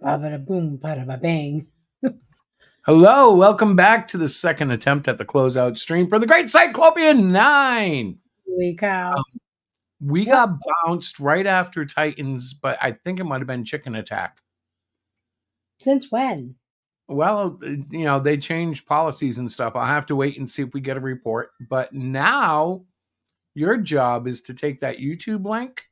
Bada boom, bada bang. Hello, welcome back to the second attempt at the closeout stream for the Great Cyclopian 9. Holy cow. We What? got bounced right after Titans, but I think it might have been Chicken Attack. Since when? Well, they changed policies and stuff. I'll have to wait and see if we get a report. But now your job is to take that YouTube link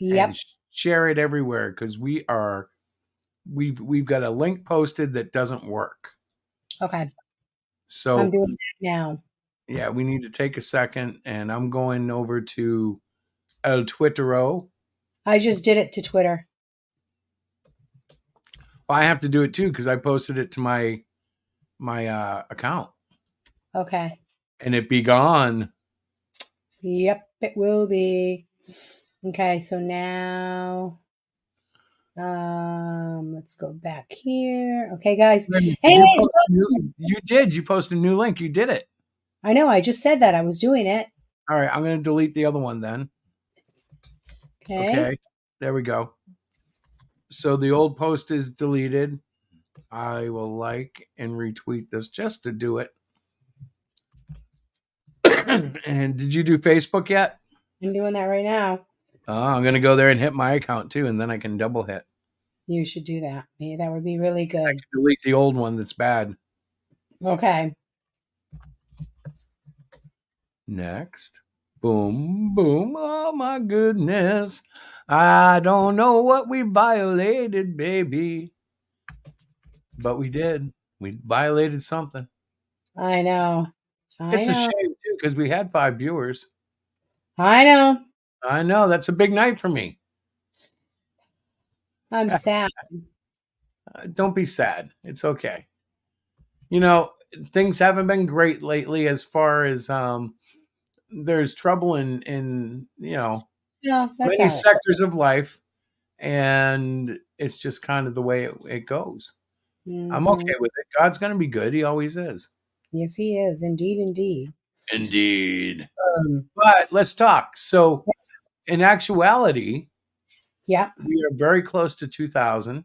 Yep. and share it everywhere because we've got a link posted that doesn't work. Okay. So I'm doing that now. Yeah, we need to take a second, and I'm going over to El Twittero. I just did it to Twitter. I have to do it too because I posted it to my account, Okay. and it be gone. Yep, it will be. Okay, so now let's go back here. Okay, guys. Anyways, You did. You posted a new link. You did it. I know. I just said that I was doing it. All right, I'm going to delete the other one then. Okay, there we go. So the old post is deleted. I will like and retweet this just to do it. And did you do Facebook yet? I'm doing that right now. I'm going to go there and hit my account too, and then I can double hit. You should do that. That would be really good. I can delete the old one that's bad. Okay. Next. Boom, boom. Oh, my goodness. I don't know what we violated, baby. But we did. We violated something. I know. It's a shame, too, because we had 5 viewers. I know. I know. That's a big night for me. I'm sad. Don't be sad. It's okay. Things haven't been great lately as far as there's trouble in many sectors of life, and it's just kind of the way it goes. Mm-hmm. I'm okay with it. God's going to be good. He always is. Yes, he is. Indeed. But let's talk. So in actuality, we are very close to 2,000.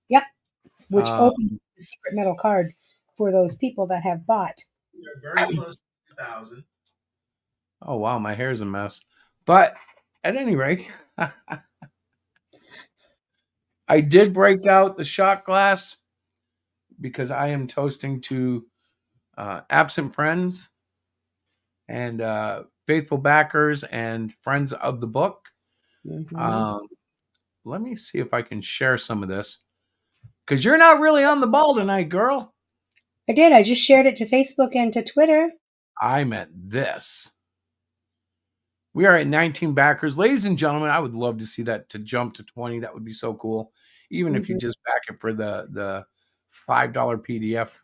Yep. Which opened the secret metal card for those people that have bought. We are very close to 2,000. Oh, wow. My hair's a mess. But at any rate, I did break out the shot glass because I am toasting to absent friends and faithful backers and friends of the book. Mm-hmm. Let me see if I can share some of this because you're not really on the ball tonight, girl. I did. I just shared it to Facebook and to Twitter. I meant this. We are at 19 backers. Ladies and gentlemen, I would love to see that to jump to 20. That would be so cool. Even if you just back it for the $5 PDF,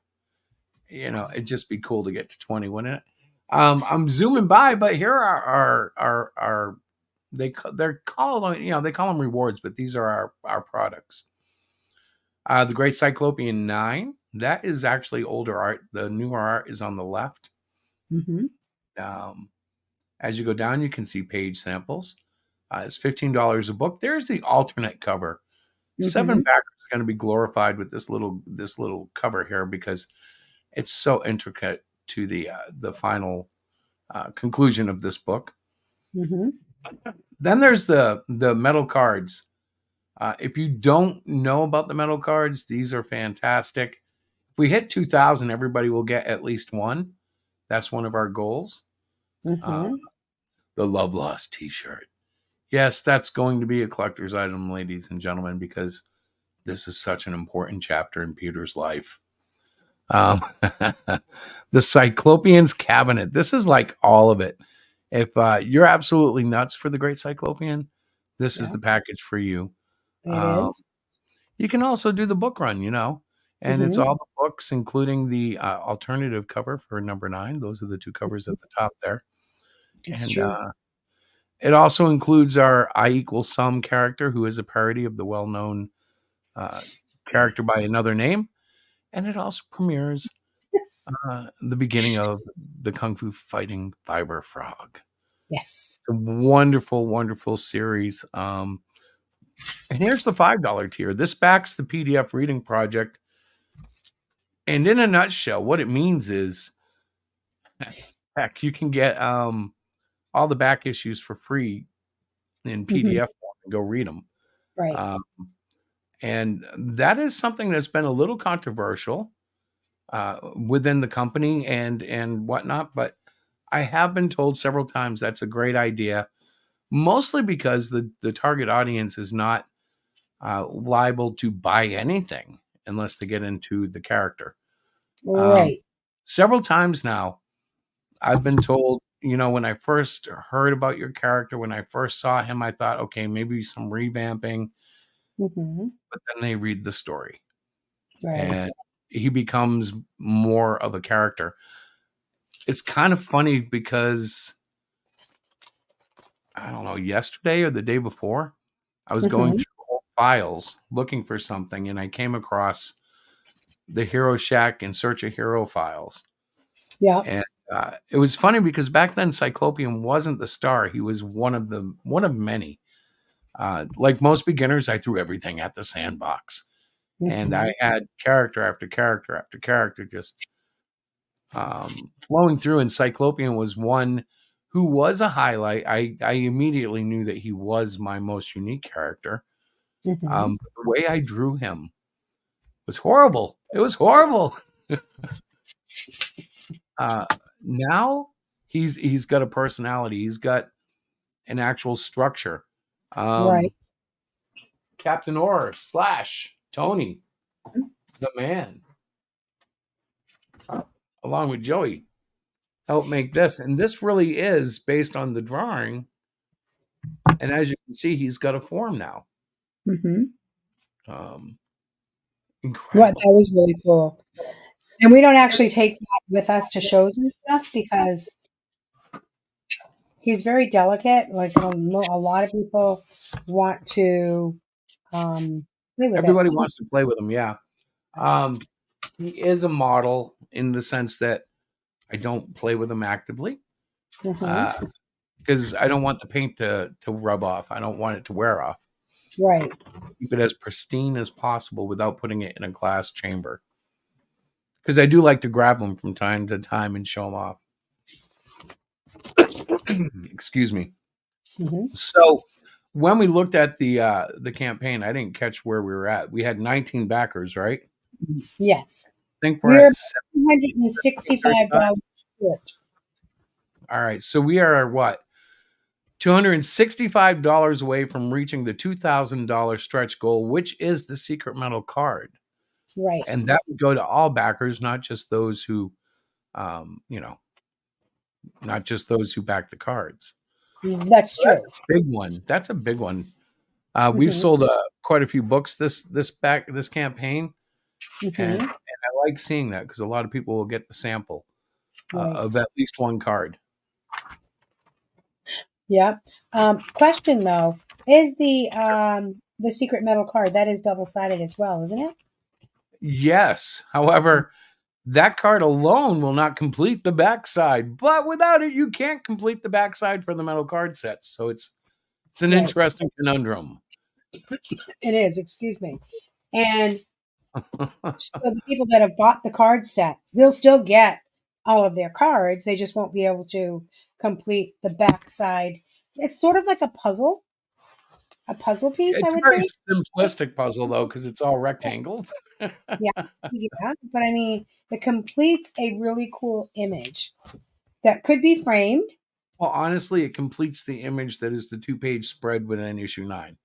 it'd just be cool to get to 20, wouldn't it? I'm zooming by, but here are they're called, they call them rewards, but these are our products. The Great Cyclopian 9, that is actually older art. The newer art is on the left. Mm-hmm. As you go down, you can see page samples. It's $15 a book. There's the alternate cover. Mm-hmm. 7 backers is going to be glorified with this little cover here because it's so intricate to the final conclusion of this book. Mm-hmm. Then there's the metal cards. If you don't know about the metal cards, these are fantastic. If we hit 2,000, everybody will get at least one. That's one of our goals. Mm-hmm. The Love Lost t-shirt. Yes, that's going to be a collector's item, ladies and gentlemen, because this is such an important chapter in Peter's life. The Cyclopian's Cabinet. This is like all of it. If you're absolutely nuts for the Great Cyclopian, this is the package for you. It is. You can also do the book run, and it's all the books, including the alternative cover for number 9. Those are the 2 covers at the top there. It's true. It also includes our I = Some character, who is a parody of the well-known character by another name. And it also premieres the beginning of the Kung Fu Fighting Fiber Frog. Yes. It's a wonderful, wonderful series. And here's the $5 tier. This backs the PDF reading project. And in a nutshell, what it means is, heck, you can get all the back issues for free in Hmm. PDF form and go read them. Right. Um, and that is something that's been a little controversial within the company and whatnot. But I have been told several times that's a great idea, mostly because the target audience is not liable to buy anything unless they get into the character. Um, Right. Several times now, I've been told, when I first heard about your character, when I first saw him, I thought, okay, maybe some revamping, Hmm. but then they read the story Right. and he becomes more of a character. It's kind of funny because I don't know, yesterday or the day before, I was going Hmm. through old files looking for something and I came across the Hero Shack and Search a Hero files. Yeah. And it was funny because back then Cyclopian wasn't the star. He was one of many. Like most beginners, I threw everything at the sandbox. And Hmm. I had character after character after character just flowing through. And Cyclopian was one who was a highlight. I immediately knew that he was my most unique character. Hmm. But the way I drew him was horrible. It was horrible. Uh, Now he's got a personality. He's got an actual structure. Right. Um, Captain Orr slash Tony, the man, along with Joey, helped make this. And this really is based on the drawing. And as you can see, he's got a form now. Hmm. Um, What Incredible. that was really cool. And we don't actually take that with us to shows and stuff because he's very delicate. Like a lot of people want to play with it. Everybody wants to play with him. Yeah. Um, he is a model in the sense that I don't play with him actively Hmm. because I don't want the paint to rub off. I don't want it to wear off. Right. Keep it as pristine as possible without putting it in a glass chamber. Because I do like to grab them from time to time and show them off. Excuse me. Hmm. So when we looked at the campaign, I didn't catch where we were at. We had 19 backers, right? Yes. I think we're We're at $735. $165 short. All right. So we are what? $265 away from reaching the $2,000 stretch goal, which is the secret metal card. Right. And that would go to all backers, not just those who, um, you know, not just those who back the cards. That's So that's true. a big one. That's a big one. We've Hmm. sold quite a few books this campaign, and Hmm. I like seeing that because a lot of people will get the sample Right. of at least one card. Yeah. Question though, is the secret metal card that is double sided as well, isn't it? Yes, however, that card alone will not complete the backside, but without it, you can't complete the backside for the metal card sets. So it's an Right. interesting conundrum. It is. Excuse me. And so the people that have bought the card sets, they'll still get all of their cards. They just won't be able to complete the backside. It's sort of like a puzzle piece, I It's a would very think. simplistic puzzle though, because it's all rectangles. Yeah, yeah. But I mean, it completes a really cool image that could be framed. Well, honestly, it completes the image that is the two-page spread within issue 9.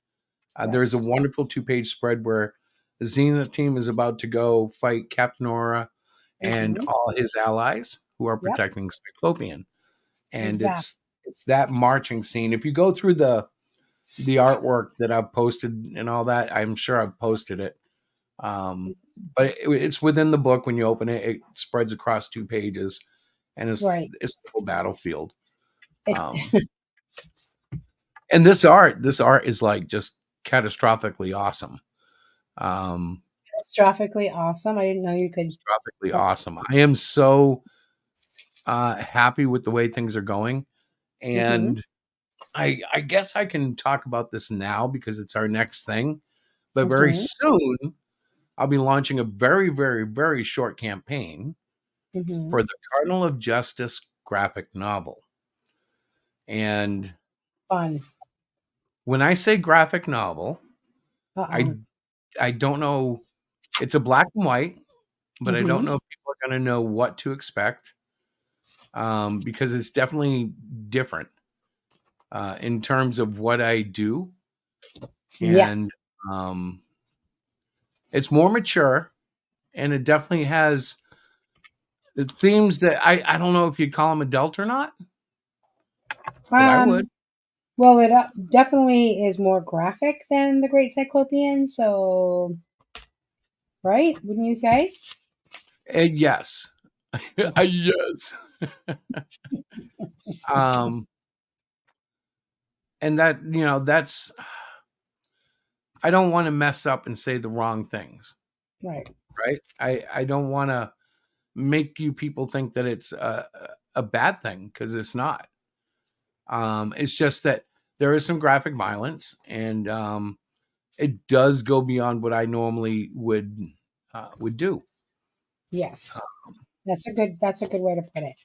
There Right. is a wonderful two-page spread where the Zenith team is about to go fight Captain Aura and Hmm. all his allies who are Yep. protecting Cyclopian. And Exactly. it's that marching scene. If you go through the artwork that I've posted and all that, I'm sure I've posted it. Um, but it's within the book. When you open it, it spreads across 2 pages, and Right. it's the whole battlefield. It, Um, and this art is like just catastrophically awesome. Um, catastrophically awesome. I didn't know you could. Catastrophically awesome. I am so happy with the way things are going, Mm-hmm. and I guess I can talk about this now because it's our next thing. But very Okay. soon, I'll be launching a very, very, very short campaign Hmm. for the Cardinal of Justice graphic novel. And Fun. when I say graphic novel, I Uh-oh. I don't know. It's a black and white, but I don't Hmm. know if people are going to know what to expect because it's definitely different in terms of what I do, Yeah. and um, it's more mature, and it definitely has the themes that I don't know if you'd call them adult or not, but I would. Um, well, it definitely is more graphic than the Great Cyclopean, so, right? Wouldn't you say? Yes, Okay. yes. Um, and that that's I don't want to mess up and say the wrong things, Right. right? I don't want to make you people think that it's a bad thing because it's not. It's just that there is some graphic violence, and it does go beyond what I normally would do. Yes. That's a good way to put it,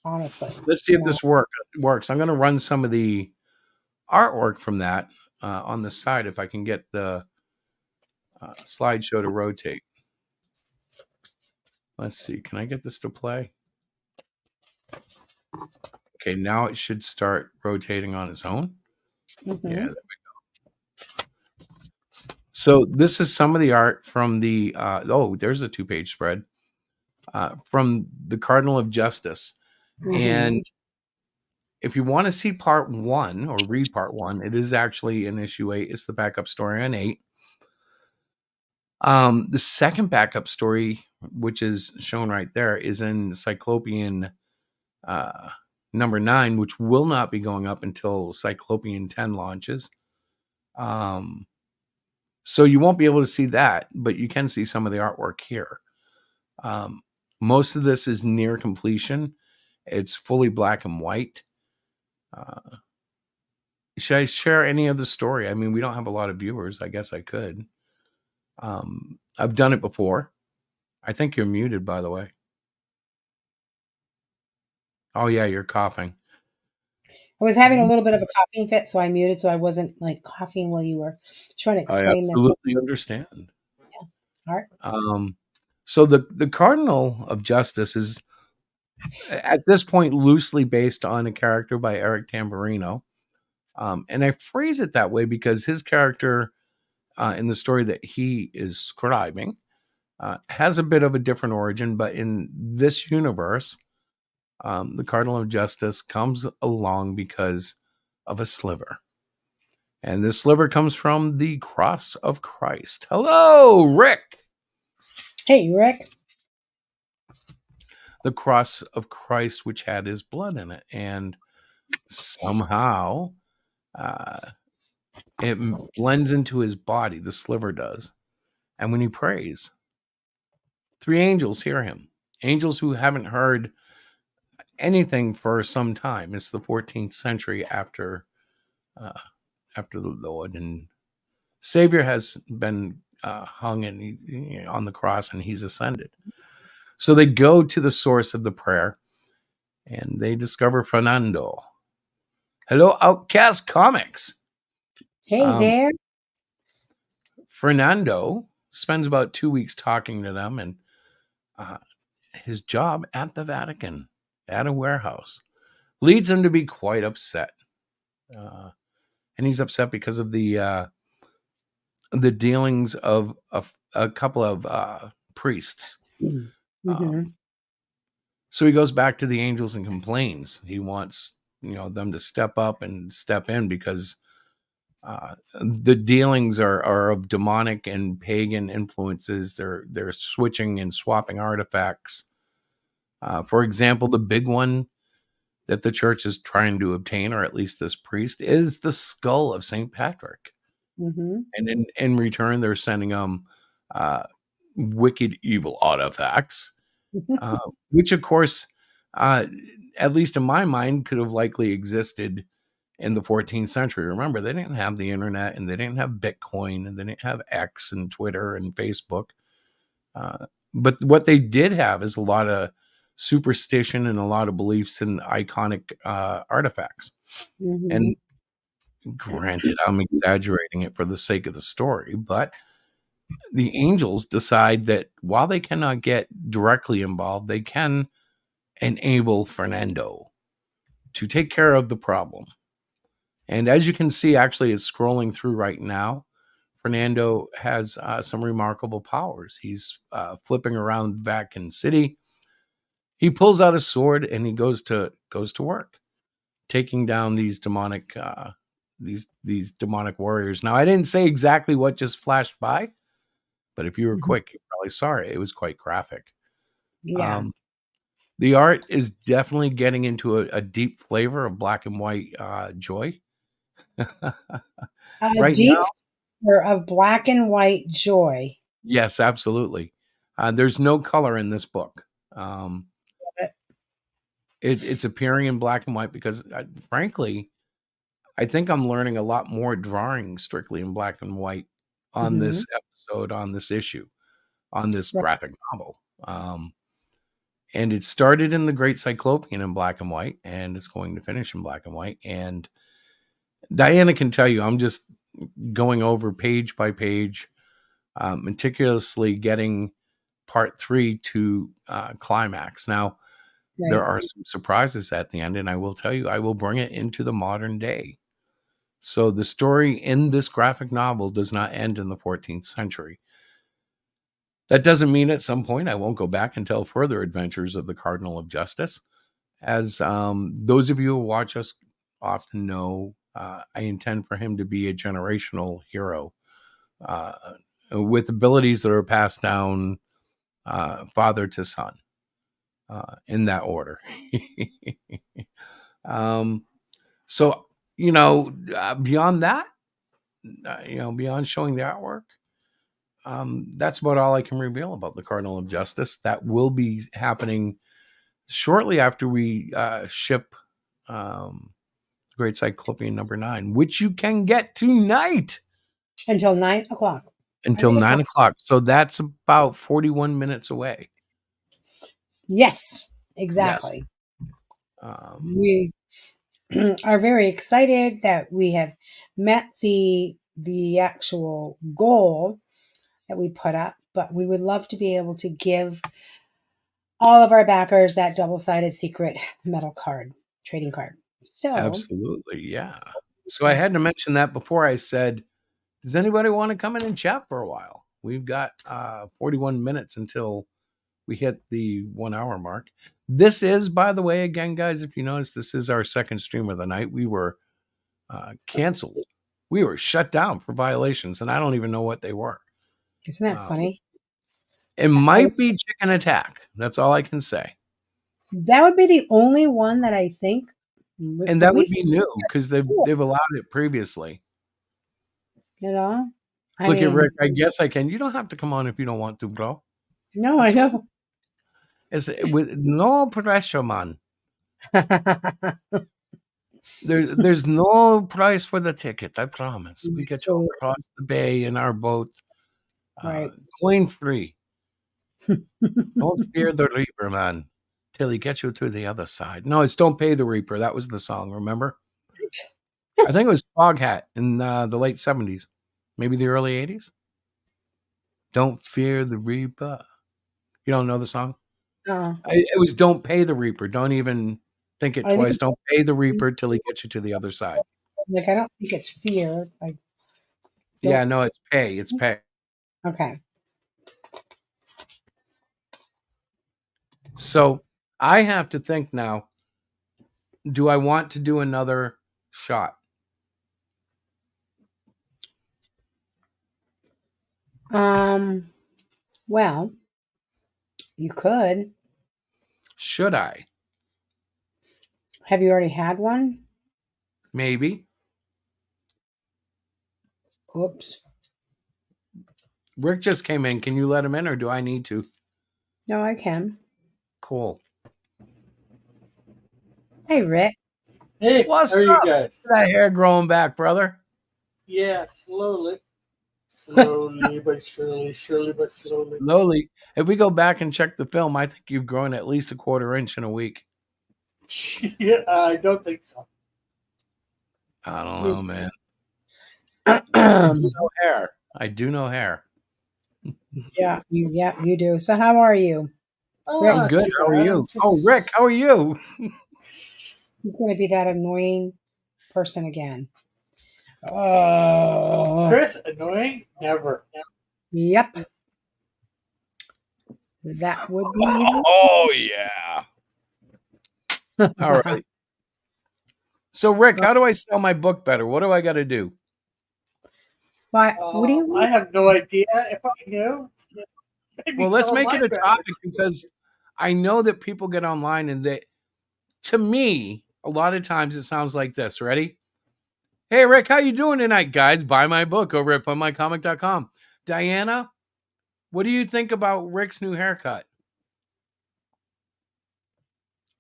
honestly. Let's see You if know. this works. I'm going to run some of the artwork from that on the side if I can get the slideshow to rotate. Let's see. Can I get this to play? Okay, now it should start rotating on its own. Yeah. Hmm. So this is some of the art from the there's a 2-page spread from the Cardinal of Justice. Hmm. And if you want to see part one or read part one, it is actually in issue 8. It's the backup story on 8. The second backup story, which is shown right there, is in Cyclopian uh, number 9, which will not be going up until Cyclopian 10 launches. So you won't be able to see that, but you can see some of the artwork here. Um, Most of this is near completion. It's fully black and white. Uh, should I share any of the story? I mean, we don't have a lot of viewers. I guess I could. I've done it before. I think you're muted, by the way. Oh yeah, you're coughing. I was having a little bit of a coughing fit, so I muted so I wasn't like coughing while you were trying to I explain the absolutely understand. art. Um, so the Cardinal of Justice is at this point loosely based on a character by Eric Tamburino, and I phrase it that way because his character in the story that he is scribing has a bit of a different origin, but in this universe, the Cardinal of Justice comes along because of a sliver. And this sliver comes from the cross of Christ. Hello, Rick. Hey, Rick. The cross of Christ, which had his blood in it. And somehow uh, it blends into his body, the sliver does. And when he prays, 3 angels hear him. Angels who haven't heard anything for some time. It's the 14th century uh, after the Lord and Savior has been hung and on the cross, and he's ascended. So they go to the source of the prayer, and they discover Fernando. Hello, Outcast Comics. Hey Um, there. Fernando spends about 2 weeks talking to them, and uh, his job at the Vatican, at a warehouse, leads him to be quite upset. Uh, and he's upset because of the dealings of a couple of priests. Mm-hmm. Um, so he goes back to the angels and complains. He wants them to step up and step in because the dealings are of demonic and pagan influences. They're switching and swapping artifacts. For example, the big one that the church is trying to obtain, or at least this priest, is the skull of Saint Patrick. Mm-hmm. And in return, they're sending them uh, wicked, evil artifacts, uh, which, of course, uh, at least in my mind, could have likely existed in the 14th century. Remember, they didn't have the internet, and they didn't have Bitcoin, and they didn't have X and Twitter and Facebook. But what they did have is a lot of superstition and a lot of beliefs in iconic artifacts. Hmm. And granted, I'm exaggerating it for the sake of the story, but the angels decide that while they cannot get directly involved, they can enable Fernando to take care of the problem. And as you can see, actually, it's scrolling through right now. Fernando has some remarkable powers. He's flipping around Vatican City. He pulls out a sword and he goes to work, taking down these demonic these demonic warriors. Now, I didn't say exactly what just flashed by, but if you were quick, you probably saw it. It was quite graphic. Yeah. Um, the art is definitely getting into a deep flavor of black and white joy. A Right deep now, flavor of black and white joy. yes, absolutely. There's no color in this book. Um, it's appearing in black and white because, frankly, I think I'm learning a lot more drawing strictly in black and white on Hmm. this episode, on this issue, on this Right. graphic novel. And it started in the Great Cyclopian in black and white, and it's going to finish in black and white. And Diana can tell you, I'm just going over page by page, meticulously getting part 3 to climax. Now, there Right. are some surprises at the end, and I will tell you, I will bring it into the modern day. So the story in this graphic novel does not end in the 14th century. That doesn't mean at some point I won't go back and tell further adventures of the Cardinal of Justice. As those of you who watch us often know, I intend for him to be a generational hero uh, with abilities that are passed down father to son in that order. um, so, beyond that, beyond showing the artwork, that's about all I can reveal about the Cardinal of Justice. That will be happening shortly after we ship Great Cyclopean number 9, which you can get tonight Until 9 o'clock. I until think it's 9 not. o'clock. So that's about 41 minutes away. Yes, Yes. exactly. Um, We are very excited that we have met the actual goal that we put up, but we would love to be able to give all of our backers that double-sided secret metal card, trading card. So, Absolutely. Yeah. So I had to mention that before I said, does anybody want to come in and chat for a while? We've got 41 minutes until we hit the 1 hour mark. This is, by the way, again, guys, if you notice, this is our second stream of the night. We were canceled. We were shut down for violations, and I don't even know what they were. isn't that Uh, funny? it I might be chicken attack. That's all I can say. That would be the only one that I think And that would we've be new because cool, they've allowed it previously. you know? I Look at mean, Rick. I guess I can. You don't have to come on if you don't want to, bro. no, I It's know. with no pressure, man. There's no price for the ticket. I promise. We get you So, across the bay in our boat, uh, right. coin free. Don't fear the reaper, man, till he gets you to the other side. No, it's don't pay the reaper. That was the song. Remember? I think it was Foghat in the late '70s, maybe the early '80s. Don't fear the reaper. You don't know the song? Uh, It was don't pay the reaper. Don't even think it I think twice. Don't pay the reaper till he gets you to the other side. like I don't think it's fear. I Yeah, don't. no, it's pay. It's pay. Okay. So I have to think now, do I want to do another shot? Um. Well, you could. Should I? Have you already had one? Maybe. Oops. Rick just came in. Can you let him in or do I need to? No, I can. Cool. Hey, Rick. Hey, What's how are you up? guys? That hair growing back, brother. Yeah, slowly. Slowly but surely but slowly. Slowly. If we go back and check the film, I think you've grown at least a quarter inch in a week. Yeah, I don't think so. I don't know, Yes. man. I do know hair. I do know hair. Yeah, you do. So how are you? Oh, Rick, I'm not good. too How are bad. I'm you? Oh, Rick, how just. are you? he's going to be that annoying person again. Oh, Chris, annoying? Never. yep. That would be Oh, yeah. All me. right. So, Rick, how do I sell my book better? What do I got to do? Why? What do you I want? have no idea. If I knew, maybe Well, let's sell make it mine a better. topic because I know that people get online and they, to me, a lot of times it sounds like this. Ready? Hey, Rick, how you doing tonight, guys? Buy my book over at funmycomic.com. Diana, what do you think about Rick's new haircut?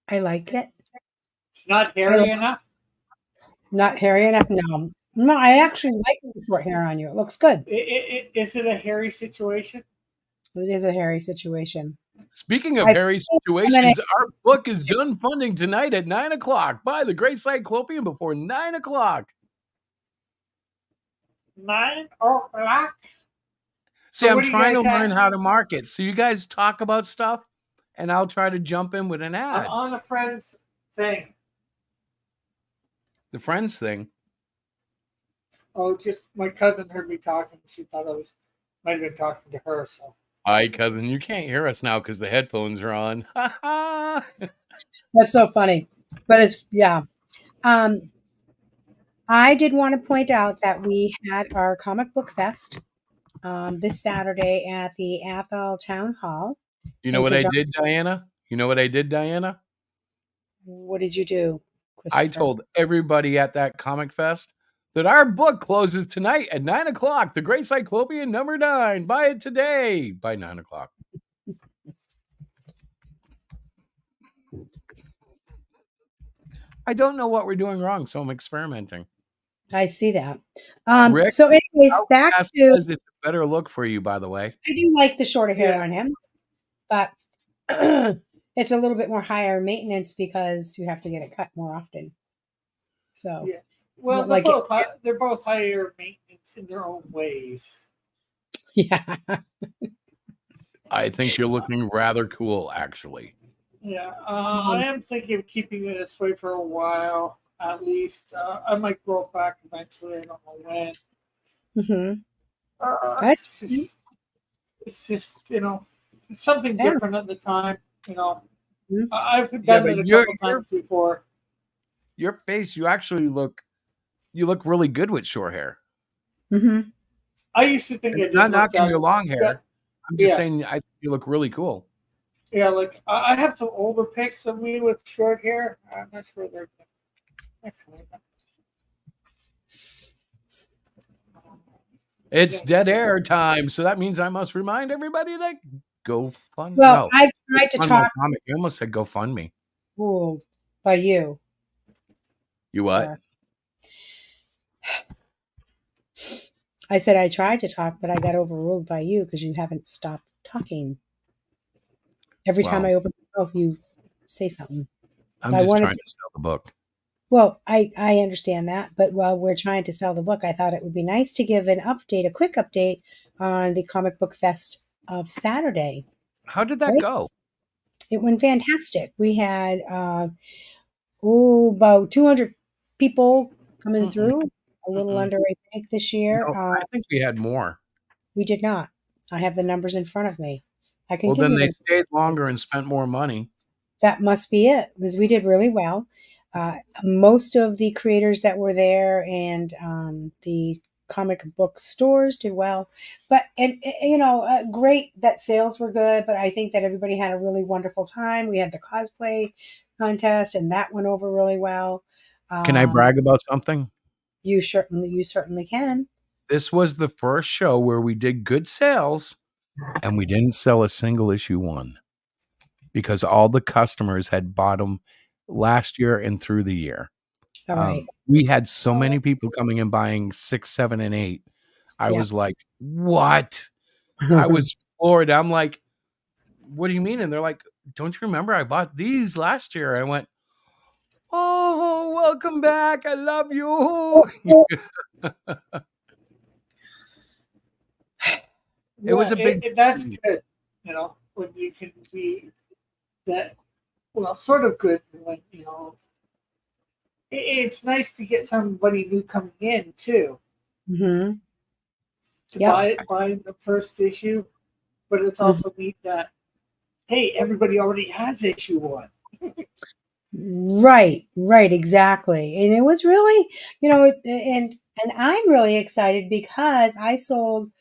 I like it. It's not I hairy like enough. not hairy enough. No, no. I actually like the short hair on you. It looks good. Is it a hairy situation? It is a hairy situation. Speaking of I hairy feminine. situations, our book is done funding tonight at 9 o'clock. Buy the great Cyclopian before 9 o'clock. 9 o'clock. See, So I'm what do you trying to guys learn have? how to market. So you guys talk about stuff, and I'll try to jump in with an I'm ad. on a friend's thing. The friends thing. Oh, just my cousin heard me talking. She thought might have been talking to her. So Hi, cousin. You can't hear us now because the headphones are on. That's so funny, but it's yeah. Um, I did want to point out that we had our comic book fest this Saturday at the Athol Town Hall You know in what I conjunction. did, Diana? You know what I did, Diana? What did you do, I Christopher? told everybody at that comic fest that our book closes tonight at 9 o'clock. The Great Cyclopean number 9. Buy it today by 9 o'clock. I don't know what we're doing wrong, so I'm experimenting. I see that. Rick, So, anyways, back Outcast to says it's a better look for you, by the way. I do like the shorter hair yeah, on him, but it's a little bit more higher maintenance because you have to get it cut more often. So, yeah. Well, like, they're both higher maintenance in their own ways. yeah, I think you're looking rather cool, actually. Yeah, I am thinking of keeping it this way for a while, at least. I might grow it back eventually. I don't know when. hmm Uh, that's it's just, it's just it's something yeah. different at the time. Mhm. I've Yeah, done but it a couple times before. your face, you actually look really good with short hair. Mhm. I used to think And I I'm not didn't look knocking your long that hair. I'm just yeah, saying I think you look really cool. yeah. Like I have some older pics of me with short hair. I'm not sure they're. It's dead air time, so that means I must remind everybody that go fund. Well, No, I've tried to fund my talk comic. I almost said go fund me. ruled by you, You what? sir. I said I tried to talk, but I got overruled by you because you haven't stopped talking. Every time Well, I open my mouth, you say something. I'm I just wanted trying to. to sell the book. Well, I understand that, but while we're trying to sell the book, I thought it would be nice to give an update, a quick update on the comic book fest of Saturday. How did that Right? go? It went fantastic. We had about 200 people coming Mm-mm, through, a little mm-mm. under, I think, this year. No, I think we had more. We did not. I have the numbers in front of me. I can Well, give then you they the. stayed longer and spent more money. That must be it because we did really well. Most of the creators that were there and the comic book stores did well, but great that sales were good. But I think that everybody had a really wonderful time. We had the cosplay contest, and that went over really well. Can I Um, brag about something? you certainly can. This was the first show where we did good sales and we didn't sell a single issue one because all the customers had bought them last year and through the year. All right. We had so many people coming and buying 6, 7, and 8. I Yeah. was like, what? I was floored. I'm like, what do you mean? And they're like, don't you remember I bought these last year? I went, oh, welcome back. I love you. It was a big that's good. You know, when you can be that, well, sort of good when, you know, it's nice to get somebody new coming in too Mm-hmm. to Yep. buy the first issue, but it's Mhm. also neat that, hey, everybody already has issue 1. Right, right, exactly. And it was really, and I'm really excited because I sold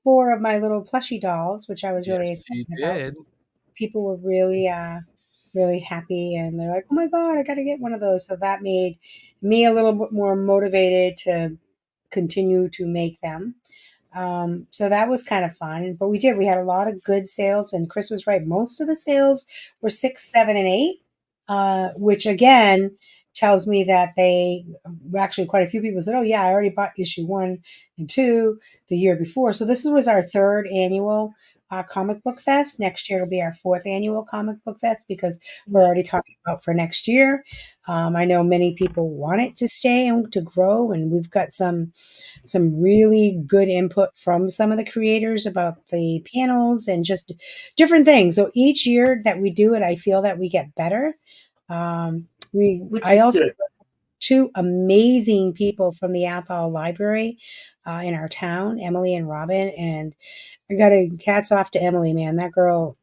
4 of my little plushy dolls, which I was Yes, really you excited about. did. People were really happy, and they're like, "Oh my God, I got to get one of those." So that made me a little bit more motivated to continue to make them. So that was kind of fun. But we had a lot of good sales, and Chris was right. Most of the sales were 6, 7, and 8, which again tells me that they actually quite a few people said, "Oh yeah, I already bought issue 1 and 2 the year before." So this was our 3rd annual comic book fest. Next year will be our 4th annual comic book fest because we're already talking about for next year. I know many people want it to stay and to grow, and we've got some really good input from some of the creators about the panels and just different things. So each year that we do it, I feel that we get better. Which I is also good. 2 amazing people from the Athol Library in our town, Emily and Robin, and I got to cats off to Emily, man. That girl,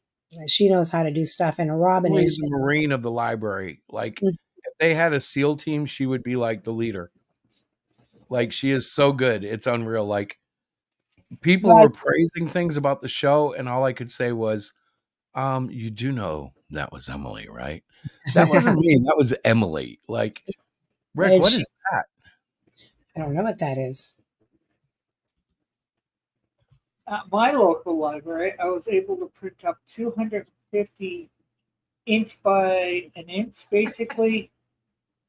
she knows how to do stuff, and Robin Emily's is the Marine of the library. Like, if they had a SEAL team, she would be like the leader. Like, she is so good. It's unreal. Like, people right. were praising things about the show, and all I could say was, you do know that was Emily, right? That wasn't me. That was Emily. Like, Rick, And what she, is that? I don't know what that is. At my local library, I was able to print up 250 inch by an inch, basically,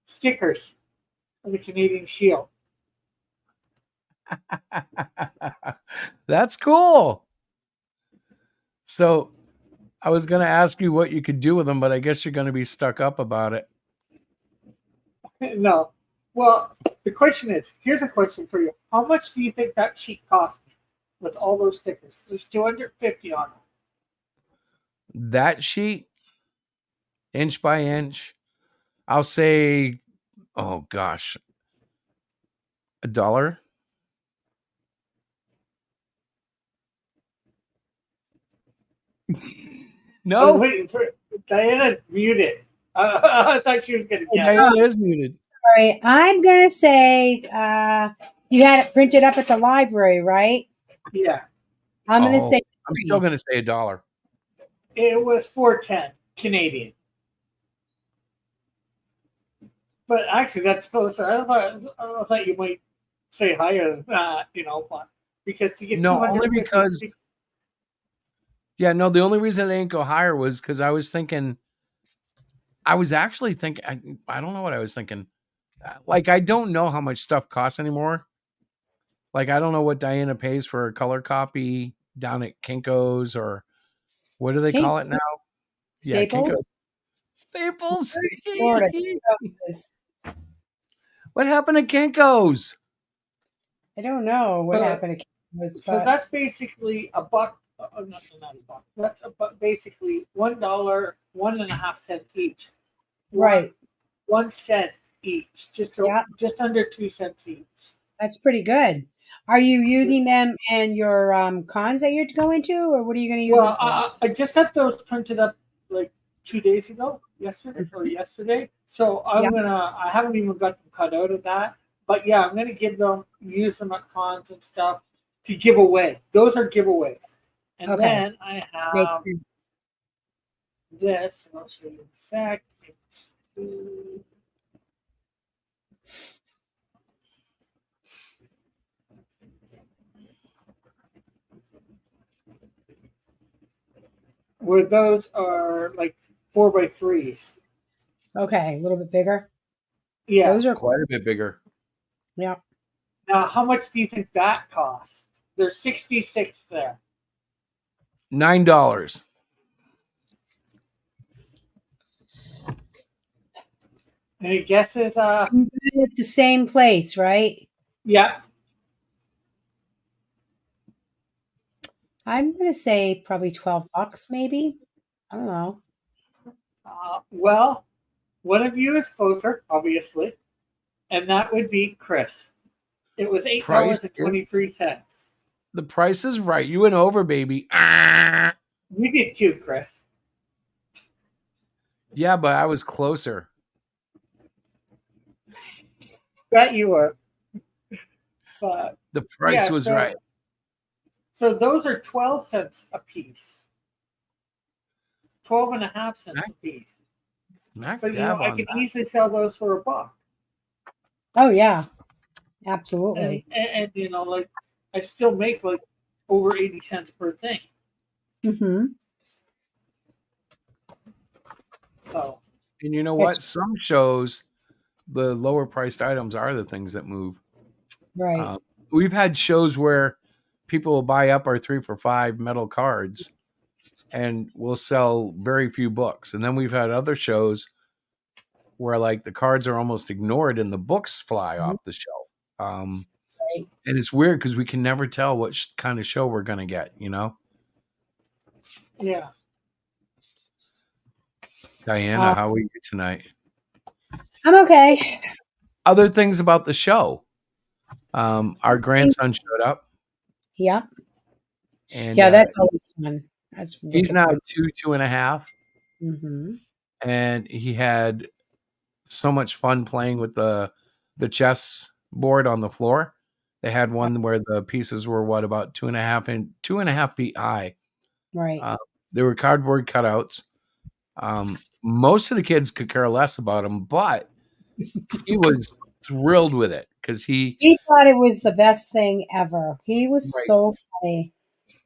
stickers of the Canadian Shield. That's cool. So, I was going to ask you what you could do with them, but I guess you're going to be stuck up about it. No. Well, the question is, here's a question for you. How much do you think that sheet cost me with all those stickers? There's 250 on them. That sheet, inch by inch, I'll say, oh gosh, $1. I was No, waiting for Diana's muted. I thought she was going to guess. Diana is muted. All right, I'm gonna say you had it printed up at the library, right? Yeah, I'm gonna Oh, say I'm still 3. going to say $1. it was 410 Canadian. But actually, that's closer. I thought you might say higher than that, you know, but because to get No, only 250 because, yeah, no, the only reason I didn't go higher was because I was thinking, I was actually thinking, I don't know what I was thinking. Like, I don't know how much stuff costs anymore. Like, I don't know what Diana pays for a color copy down at Kinko's, or what do they King call it now? Yeah, Staples, Kinko's. Staples. Florida. What happened to Kinko's? I don't know what so happened to Canvas, so but that's basically a buck. Not a buck. That's basically $1, 1.5 cents each. One right. 1 cent each, Yeah, just under 2 cents each. that's pretty good. Are you using them in your cons that you're going to, or what are you going to use them Well, for? I just got those printed up like 2 days ago, yesterday. So Yeah. I haven't even got them cut out of that. But yeah, I'm gonna use them at cons and stuff to give away. Those are giveaways. And Okay. then I Makes have sense. this, and I'll show you in a sec. Where those are like 4x3s. Okay, a little bit bigger. Yeah. Those are Quite a bit bigger. yeah. Now, how much do you think that cost? There's 66 there. $9. Any guesses? At the same place, right? Yeah. I'm gonna say probably $12, maybe. I don't know. Well, one of you is closer, obviously, and that would be Chris. It was eight Price dollars and is, 23 cents. the price is right. You went over, baby. Ah. You did too, Chris. Yeah, but I was closer. That you were. But The price was right. So those are 12 cents a piece. 12 and a half cents a piece. Smack So dab I on could that. easily sell those for $1. Oh yeah, absolutely. And like I still make like over 80 cents per thing. Mm-hmm. So And you know what? Some shows, the lower priced items are the things that move. Right. We've had shows where people will buy up our 3 for $5 metal cards and we'll sell very few books. And then we've had other shows where like the cards are almost ignored and the books fly off the shelf. Right. And it's weird because we can never tell what kind of show we're going to get, Yeah. Diana, how are you tonight? I'm okay. Other things about the show. Our grandson showed up. Yeah. And Yeah, that's always fun. That's he's now fun. 2.5. Mm-hmm. And he had so much fun playing with the chess board on the floor. They had one where the pieces were about 2.5 feet high. Right. There were cardboard cutouts. Most of the kids could care less about him, but he was thrilled with it because he thought it was the best thing ever. He was so funny.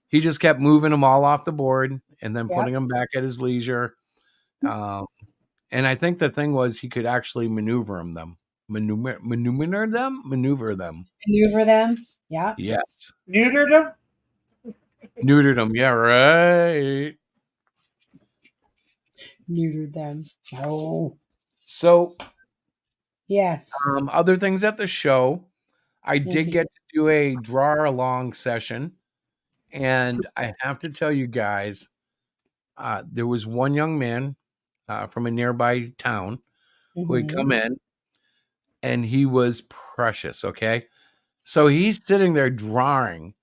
He just kept moving them all off the board and then Yep. putting them back at his leisure. And I think the thing was he could actually maneuver them. Maneuver them. Yeah. Neutered Yes. them? Neutered them. Yeah, right. Neutered them. Oh. So, yes. Other things at the show, I did get to do a draw along session. And I have to tell you guys, there was one young man from a nearby town who had come in, and he was precious, okay? So he's sitting there drawing,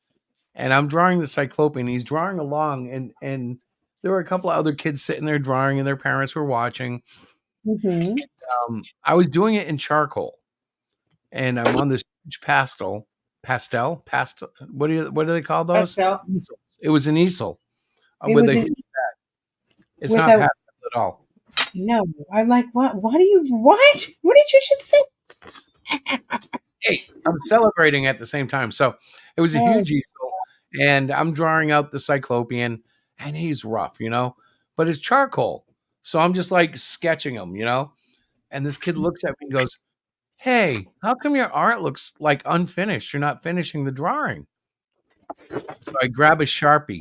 and I'm drawing the Cyclopian. He's drawing along, and there were a couple of other kids sitting there drawing, and their parents were watching. I was doing it in charcoal, and I'm on this huge pastel. What do they call those? Pastel. It was an easel It's not pastel at all. No, I'm like, what? What did you just say? Hey, I'm celebrating at the same time. So it was a huge easel, and I'm drawing out the Cyclopian, and he's rough, but it's charcoal. So I'm just like sketching him, and this kid looks at me and goes, "Hey, how come your art looks like unfinished? You're not finishing the drawing." So I grab a Sharpie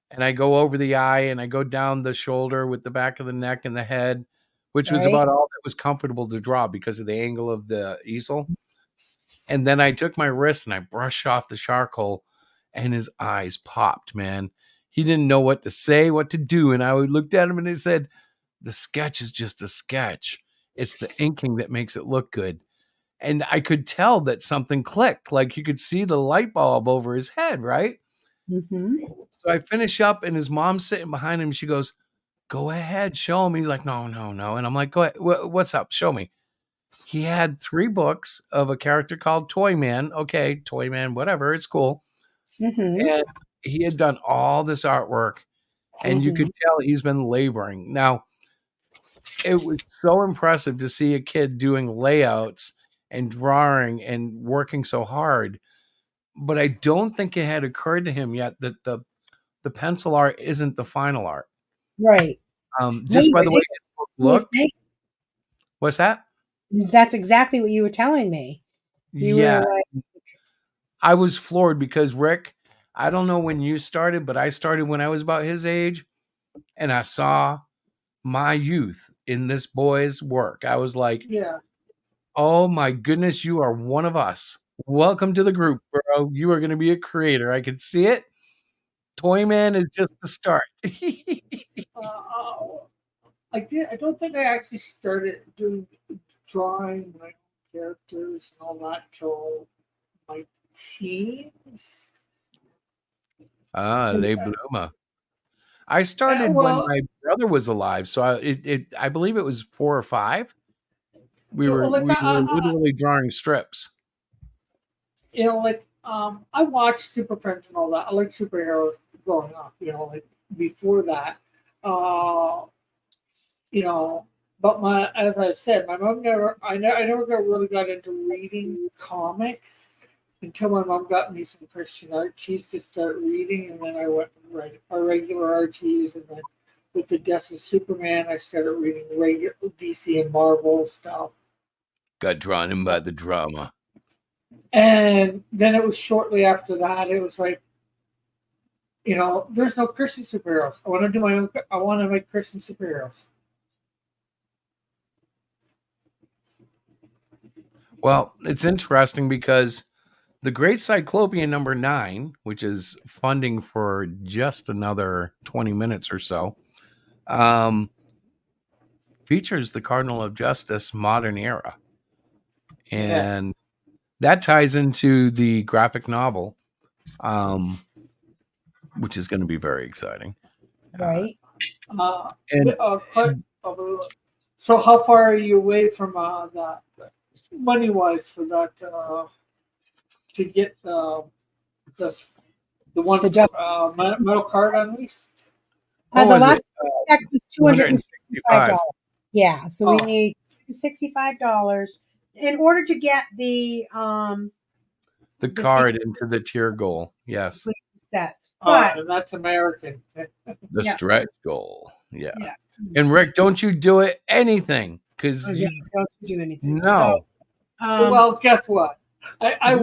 and I go over the eye and I go down the shoulder with the back of the neck and the head, which was about all that was comfortable to draw because of the angle of the easel. And then I took my wrist and I brushed off the charcoal, and his eyes popped, man. He didn't know what to say, what to do. And I looked at him and I said, "The sketch is just a sketch. It's the inking that makes it look good." And I could tell that something clicked. Like you could see the light bulb over his head, right? So I finish up, and his mom's sitting behind him. She goes, "Go ahead, show him." He's like, "No, no, no." And I'm like, "Go ahead. What's up? Show me." He had 3 books of a character called Toy Man. Okay, Toy Man, whatever. It's cool. And he had done all this artwork, and you could tell he's been laboring. Now, it was so impressive to see a kid doing layouts and drawing and working so hard. But I don't think it had occurred to him yet that the pencil art isn't the final art. Right. Just by the way it looked. What's that? That's exactly what you were telling me. You were Yeah, like, I was floored because Rick, I don't know when you started, but I started when I was about his age, and I saw my youth in this boy's work. I was like, Yeah. oh my goodness, you are one of us. Welcome to the group, bro. You are going to be a creator. I can see it. Toyman is just the start. Uh, I did. I don't think I actually started doing drawing my own characters and all that till my teens. Ah, And, Le Bluma. I started when well, my brother was alive, so I believe it was 4 or 5. We you know, were like we were literally drawing strips. I watched Super Friends and all that. I like superheroes growing up. Like before that, uh, you know. But as I said, my mom I never really got into reading comics until my mom got me some Christian Archies to start reading, and then I went and read our regular Archies, and then with the death of Superman, I started reading regular DC and Marvel stuff. Got drawn in by the drama. And then it was shortly after that, it was like, there's no Christian superheroes. I want to do my own. I want to make Christian superheroes. Well, it's interesting because the Great Cyclopian number 9, which is funding for just another 20 minutes or so, um, features the Cardinal of Justice modern era. Yeah. And that ties into the graphic novel, um, which is going to be very exciting. right? Uh, And so how far are you away from that money wise for that to get the the one The jump. metal card on least? what The was it? last check was $265. 265. Yeah, so we Oh, need $65 in order to get The the sequence card into the tier goal. Yes. sets. But and that's American. The yeah, stretch goal. Yeah. yeah. And Rick, don't you do it anything because Oh, yeah, you don't do anything. So know. um Well, guess what? I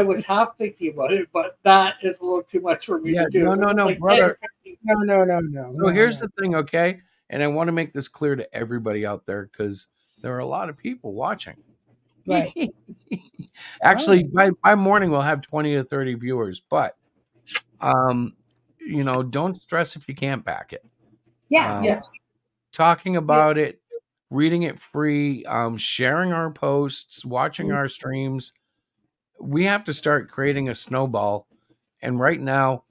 was half thinking about it, but that is a little too much for me Yeah, to do. no, It no, was no, like 10 or brother. 15. no, no, no, no, So no, here's no. the thing, okay? And I want to make this clear to everybody out there because there are a lot of people watching. Right. Actually, Oh, by morning we'll have 20 to 30 viewers, but um, don't stress if you can't back it. yeah, Um, Yeah, that's talking yeah, about it, reading it free, sharing our posts, watching our streams. We have to start creating a snowball. And right now,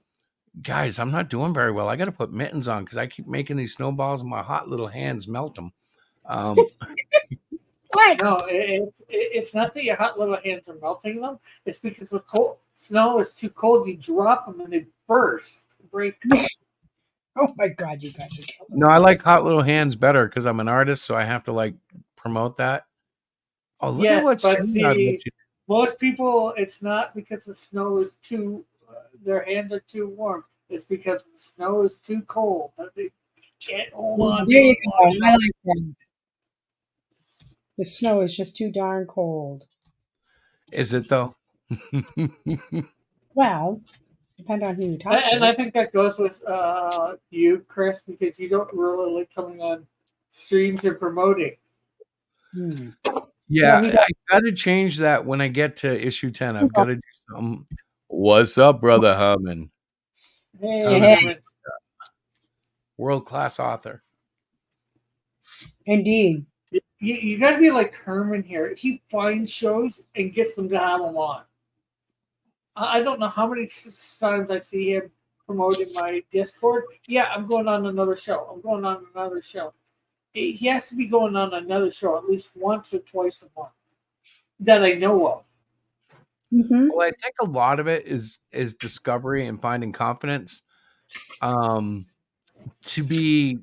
guys, I'm not doing very well. I got to put mittens on because I keep making these snowballs and my hot little hands melt them. Um, what? no, it's not that your hot little hands are melting them. It's because the cold snow is too cold. You drop them and they break. Oh my God, you guys are killing no, I me. like hot little hands better because I'm an artist, so I have to like promote that. Oh, look at Yes, what but StreamYard lets see, you. most people, it's not because the snow is too, their hands are too warm. It's because the snow is too cold. That they can't hold Yeah, on to there you it go. long I enough. like that. The snow is just too darn cold. Is it though? Well, depend on who you talk And to. I think that goes with you, Chris, because you don't really like coming on streams and promoting. Hmm. Yeah, No, he I got to change that when I get to issue 10. I've got to do something. What's up, brother Herman? Hey, Herman, doesn't. Herman. world class author. Indeed. You got to be like Herman here. He finds shows and gets them to have them on. I don't know how many times I see him promoting my Discord. Yeah, I'm going on another show. I'm going on another show. He has to be going on another show at least once or twice a month that I know of. Mm-hmm. Well, I think a lot of it is discovery and finding confidence. Um, to be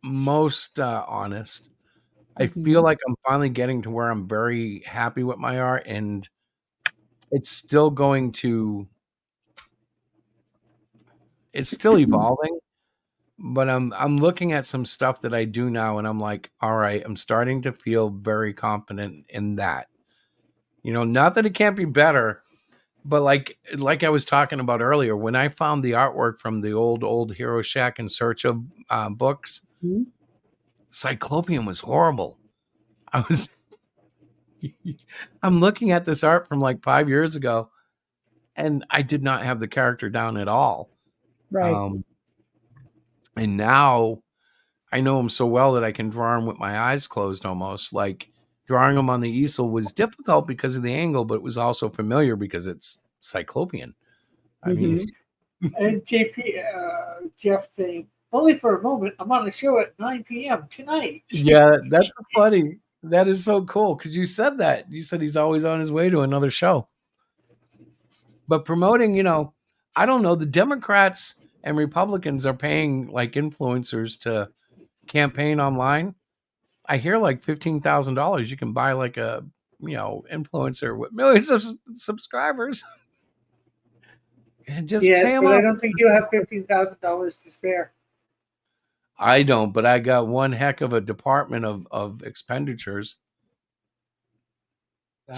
most honest, I Mm-hmm. feel like I'm finally getting to where I'm very happy with my art, and it's still going to. It's still evolving, But I'm looking at some stuff that I do now, and I'm like, all right, I'm starting to feel very confident in that. Not that it can't be better, but like I was talking about earlier, when I found the artwork from the old Hero Shack in Search of books, Mhm. Cyclopian was horrible. I was I'm looking at this art from like 5 years ago, and I did not have the character down at all. Right. Um, and now I know him so well that I can draw him with my eyes closed almost. Like drawing him on the easel was difficult because of the angle, but it was also familiar because it's Cyclopian. I mean, Hmm. And Jeff saying, only for a moment, I'm on a show at 9 p.m. tonight. yeah, that's funny. That is so cool because you said that. You said he's always on his way to another show. But promoting, I don't know, the Democrats and Republicans are paying like influencers to campaign online. I hear like $15,000 you can buy like a influencer with millions of subscribers and just pay Yes, them but I up. don't think you have $15,000 to spare. I don't, but I got one heck of a department of expenditures.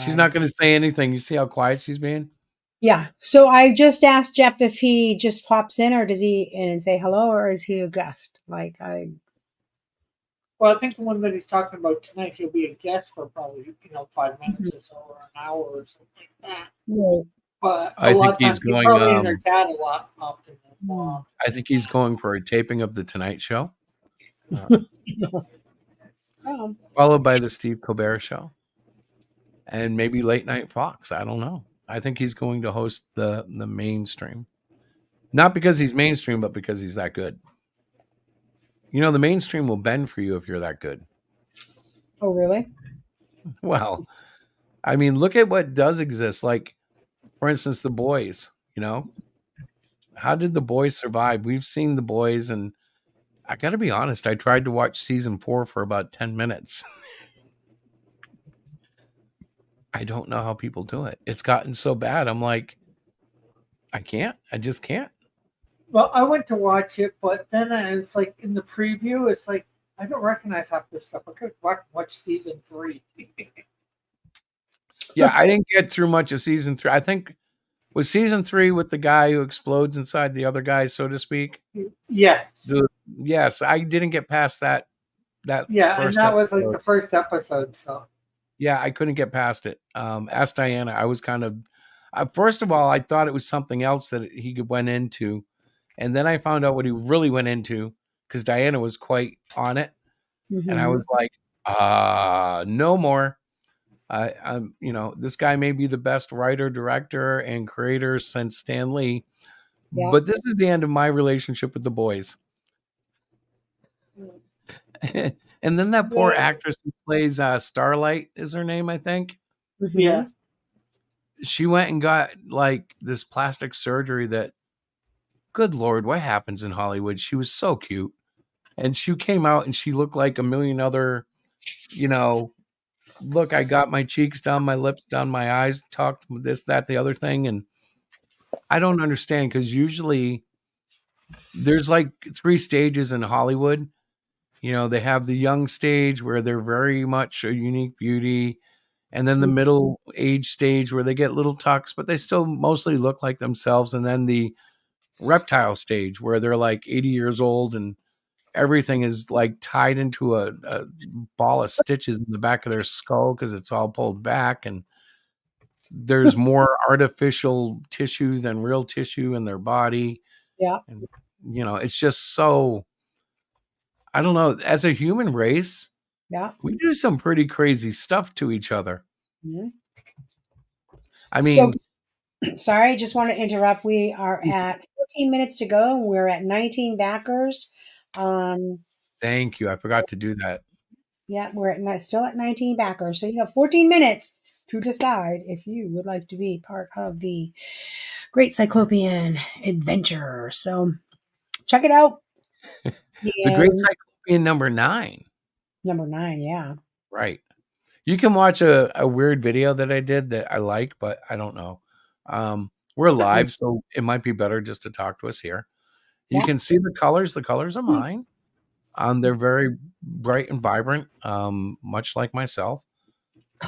She's not going to say anything. You see how quiet she's being? Yeah. So I just asked Jeff if he just pops in, or does he in and say hello, or is he a guest? Like I. Well, I think the one that he's talking about tonight, he'll be a guest for probably 5 minutes or so, or an hour or something like that. Right. But a I think lot of he's times he's going. probably in their chat a lot often. Hmm. I think he's going for a taping of the Tonight Show, Oh, followed by the Steve Colbert Show, and maybe Late Night Fox. I don't know. I think he's going to host the mainstream, not because he's mainstream, but because he's that good. The mainstream will bend for you if you're that good. oh, really? Well, I mean, look at what does exist. Like, for instance, The Boys. How did The Boys survive? We've seen The Boys, and I got to be honest. I tried to watch season 4 for about 10 minutes. I don't know how people do it. It's gotten so bad. I'm like, I can't. I just can't. Well, I went to watch it, but then it's like in the preview, it's like I don't recognize half this stuff. I could watch season 3. Yeah, I didn't get through much of season 3. I think was season 3 with the guy who explodes inside the other guy, so to speak. Yeah, Yes, I didn't get past that yeah, and first that was like episode. the first episode. So Yeah, I couldn't get past it. Ask Diana. I was kind of first of all, I thought it was something else that he went into, and then I found out what he really went into because Diana was quite on it, and I Hmm. was like, no more. This guy may be the best writer, director, and creator since Stan Lee, Yeah. but this is the end of my relationship with the boys. And then that poor yeah, actress who plays Starlight is her name, I think. Hmm. yeah. She went and got like this plastic surgery that, good Lord, what happens in Hollywood? She was so cute. And she came out and she looked like a million other, you know, look, I got my cheeks done, my lips done, my eyes tucked, this, that, the other thing. And I don't understand because usually there's like 3 stages in Hollywood. They have the young stage where they're very much a unique beauty, and then the middle age stage where they get little tucks, but they still mostly look like themselves, and then the reptile stage where they're like 80 years old and everything is like tied into a ball of stitches in the back of their skull because it's all pulled back, and there's more artificial tissue than real tissue in their body. Yeah. And it's just so, I don't know, as a human race Yeah. we do some pretty crazy stuff to each other. Mhm. I So mean, sorry, I just want to interrupt. We are at 14 minutes to go, and we're at 19 backers. Um, thank you. I forgot to do that. yeah, we're still at 19 backers. So you have 14 minutes to decide if you would like to be part of the Great Cyclopean Adventure. So check it out. The Great And Cyclopean #9. number 9, yeah. Right. You can watch a weird video that I did that I like, but I don't know. We're live, so it might be better just to talk to us here. You Yeah. can see the colors. The colors are mine. They're very bright and vibrant, much like myself.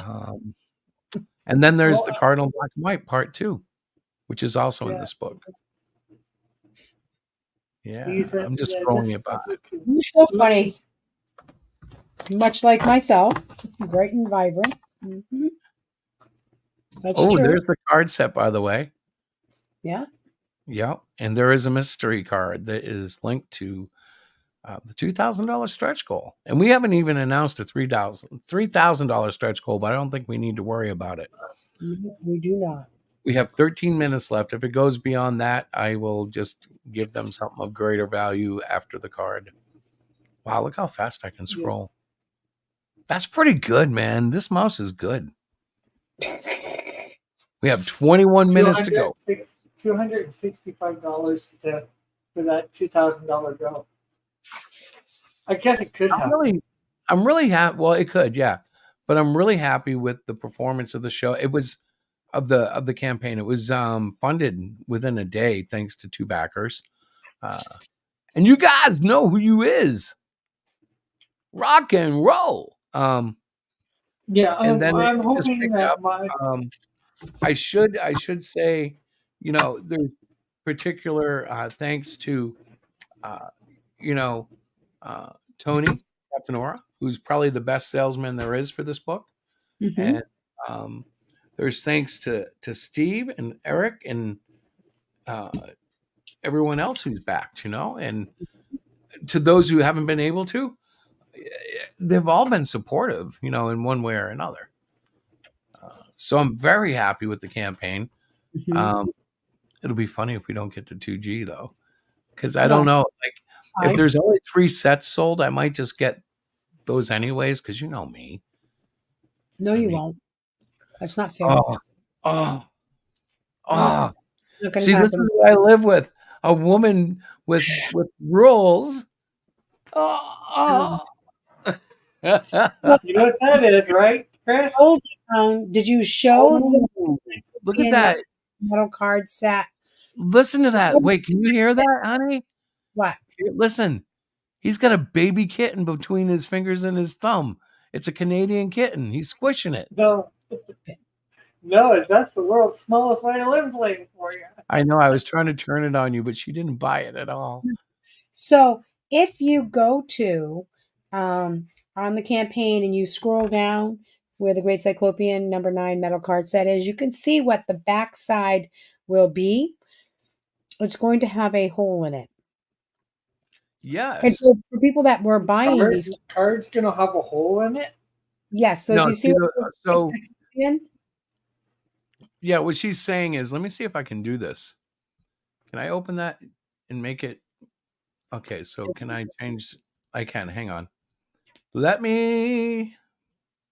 Um, and then there's Well, the Cardinal Black and White Part 2, which is also in yeah, this book. Yeah, these I'm just yeah, throwing this it by. You're so funny. Much like myself, bright and vibrant. Mm-hmm. That's Oh, true. there's the card set, by the way. Yeah. Yeah, and there is a mystery card that is linked to the $2,000 stretch goal. And we haven't even announced a $3,000 stretch goal, but I don't think we need to worry about it. No, we do not. We have 13 minutes left. If it goes beyond that, I will just give them something of greater value after the card. Wow, look how fast I can scroll. That's pretty good, man. This mouse is good. We have 21 minutes to go. $265 for that $2,000 bill. I guess it could happen. I'm really happy. Well, it could, yeah. But I'm really happy with the performance of the show. It was of the campaign. It was funded within a day thanks to 2 backers. And you guys know who you is. Rock and roll. Yeah, and then I'm it just hoping picked that up. I should say, there's particular thanks to Tony Captain Aura, who's probably the best salesman there is for this book. Mm-hmm. And there's thanks to Steve and Eric and everyone else who's backed, and to those who haven't been able to, they've all been supportive, in one way or another. So I'm very happy with the campaign. Mm-hmm. It'll be funny if we don't get to 2G though, because I don't know. Like, if there's only 3 sets sold, I might just get those anyways. Because you know me. No, you won't. That's not fair. See, this is what I live with. A woman with rules. You know what that is, right, Chris? Did you show look at that metal card set? Listen to that. Wait, can you hear that, honey? What? Listen. He's got a baby kitten between his fingers and his thumb. It's a Canadian kitten. He's squishing it. No, that's the world's smallest violin playing for you. I know. I was trying to turn it on you, but she didn't buy it at all. So if you go to on the campaign and you scroll down where the Great Cyclopean number 9 metal card set is, you can see what the back side will be. It's going to have a hole in it. Yes. And so for people that were buying these cards, going to have a hole in it. Yes. So do you see? Yeah, what she's saying is, let me see if I can do this. Can I open that and make it? Okay, so can I change? I can. Hang on. Let me.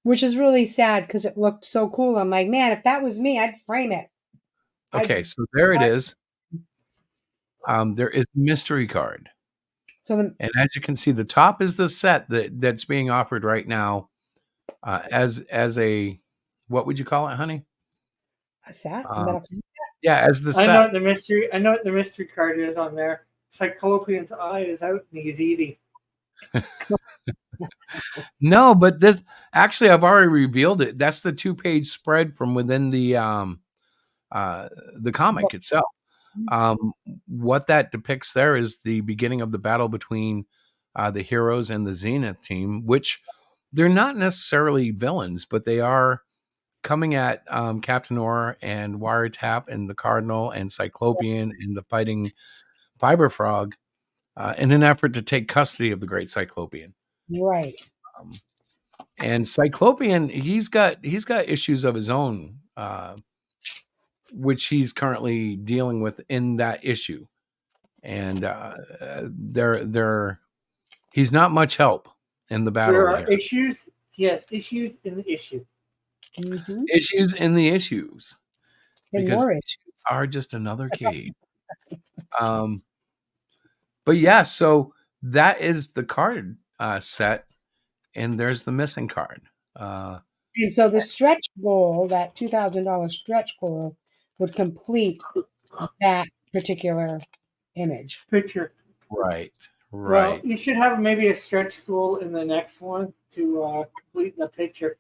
Which is really sad because it looked so cool. I'm like, man, if that was me, I'd frame it. Okay, so there it is. There is a mystery card. And as you can see, the top is the set that's being offered right now as a, what would you call it, honey? A set? Yeah, as the set. I know what the mystery card is on there. Cyclopian's eye is out and he's eating. No, but this actually, I've already revealed it. That's the 2-page spread from within the comic itself. What that depicts there is the beginning of the battle between the heroes and the Zenith team, which they're not necessarily villains, but they are coming at Captain Aura and Wiretap and the Cardinal and Cyclopian and the fighting Fiber Frog in an effort to take custody of the Great Cyclopean. Right. And Cyclopean, he's got issues of his own, which he's currently dealing with in that issue. And he's not much help in the battle. There are issues. Yes, issues in the issue. Mm-hmm. Issues in the issues. And because more issues are just another cage. But yeah, so that is the card set, and there's the missing card. And so the stretch goal, that $2,000 stretch goal, would complete that particular image. Picture. Right. Well, Right. you should have maybe a stretch goal in the next one to complete the picture.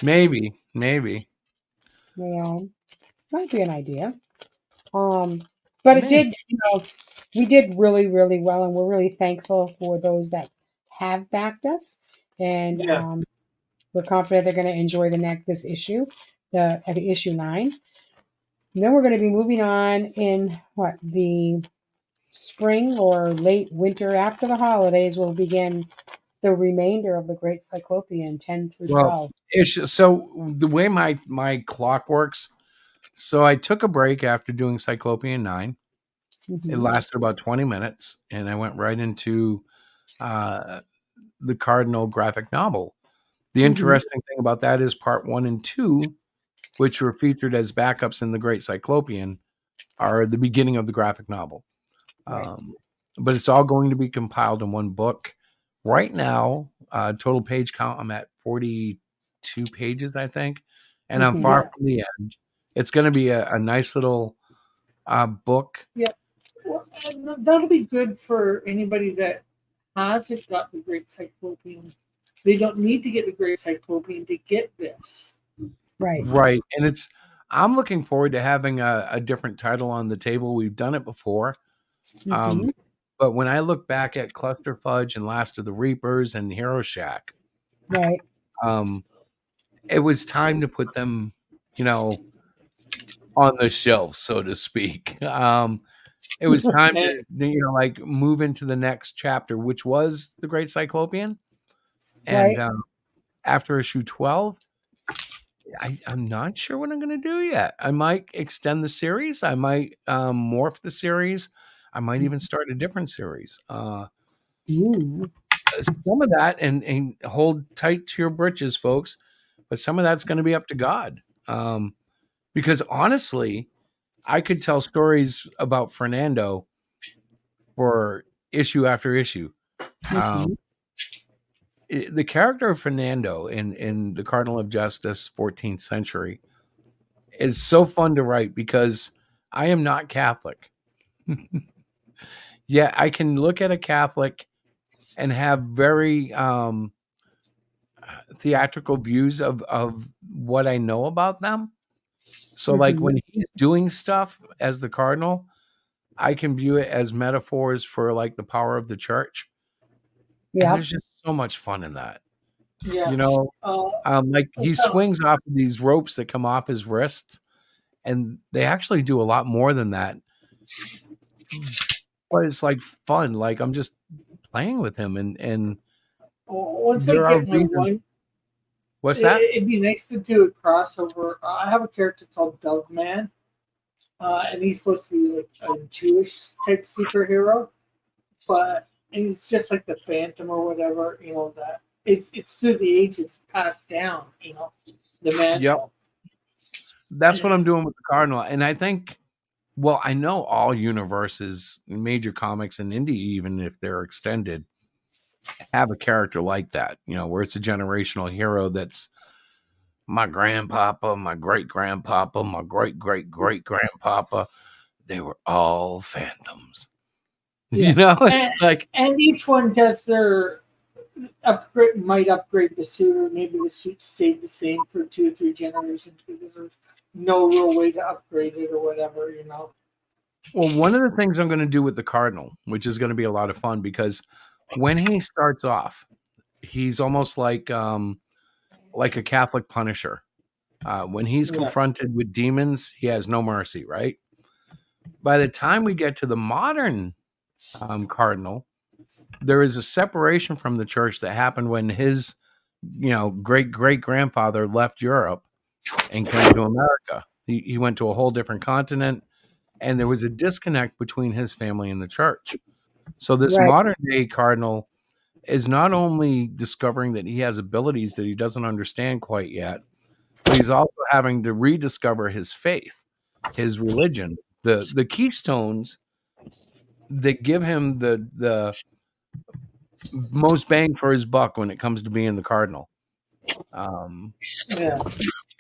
Maybe. Maybe. Yeah, might be an idea. But it Maybe. did, we did really, really well, and we're really thankful for those that have backed us, and Yeah. we're confident they're going to enjoy this issue, the issue 9. And then we're going to be moving on in the spring or late winter after the holidays. We'll begin the remainder of the Great Cyclopean 10 through Well, 12. so the way my clock works, so I took a break after doing Cyclopean 9. It Hmm. lasted about 20 minutes, and I went right into uh, the Cardinal graphic novel. The Hmm. interesting thing about that is part 1 and 2, which were featured as backups in the Great Cyclopean, are the beginning of the graphic novel. Right. But it's all going to be compiled in one book. Right now, total page count, I'm at 42 pages, I think, and I'm Hmm. far Yeah. from the end. It's going to be a nice little book. Yeah. Well, and that'll be good for anybody that hasn't got the Great Cyclopean. They don't need to get the Great Cyclopean to get this. Right. Right. And I'm looking forward to having a different title on the table. We've done it before. Hmm. But when I look back at Cluster Fudge and Last of the Reapers and Hero Shack, Right. um, it was time to put them, you know, on the shelf, so to speak. It was time And like move into the next chapter, which was the Great Cyclopean. And Right. after issue 12, I'm not sure what I'm going to do yet. I might extend the series. I might morph the series. I might even start a different series. Ooh. Some of that, and hold tight to your britches, folks. But some of that's going to be up to God. Because honestly, I could tell stories about Fernando for issue after issue. Um, Hmm. the character of Fernando in the Cardinal of Justice, 14th century, is so fun to write because I am not Catholic. Yeah, I can look at a Catholic and have very theatrical views of what I know about them. So, like Hmm. when he's doing stuff as the Cardinal, I can view it as metaphors for like the power of the church. And Yep. there's just so much fun in that. yeah. You know, Uh, like he so, swings off of these ropes that come off his wrists, and they actually do a lot more than that. But it's like fun. Like I'm just playing with him, and once I there are get my reasons. one, What's that? it'd be nice to do a crossover. I have a character called Dove Man, and he's supposed to be like a Jewish type superhero, but it's just like the Phantom or whatever. That it's through the ages passed down. The Yep, mantle. that's what And I'm doing with the Cardinal, and I think. Well, I know all universes, major comics, and indie, even if they're extended, have a character like that. Where it's a generational hero that's my grandpapa, my great grandpapa, my great great great grandpapa. They were all phantoms. yeah, It's and, like, and each one does their upgrade the suit, or maybe the suit stayed the same for 2 or 3 generations because there's no real way to upgrade it or whatever. well, one of the things I'm going to do with the Cardinal, which is going to be a lot of fun, because when he starts off, he's almost like a Catholic Punisher. When he's Yeah, confronted with demons, he has no mercy, right? By the time we get to the modern Cardinal, there is a separation from the church that happened when his, great great grandfather left Europe and came to America. He went to a whole different continent, and there was a disconnect between his family and the church. So this Right. modern day Cardinal is not only discovering that he has abilities that he doesn't understand quite yet, but he's also having to rediscover his faith, his religion, the keystones that give him the most bang for his buck when it comes to being the Cardinal. Um, yeah.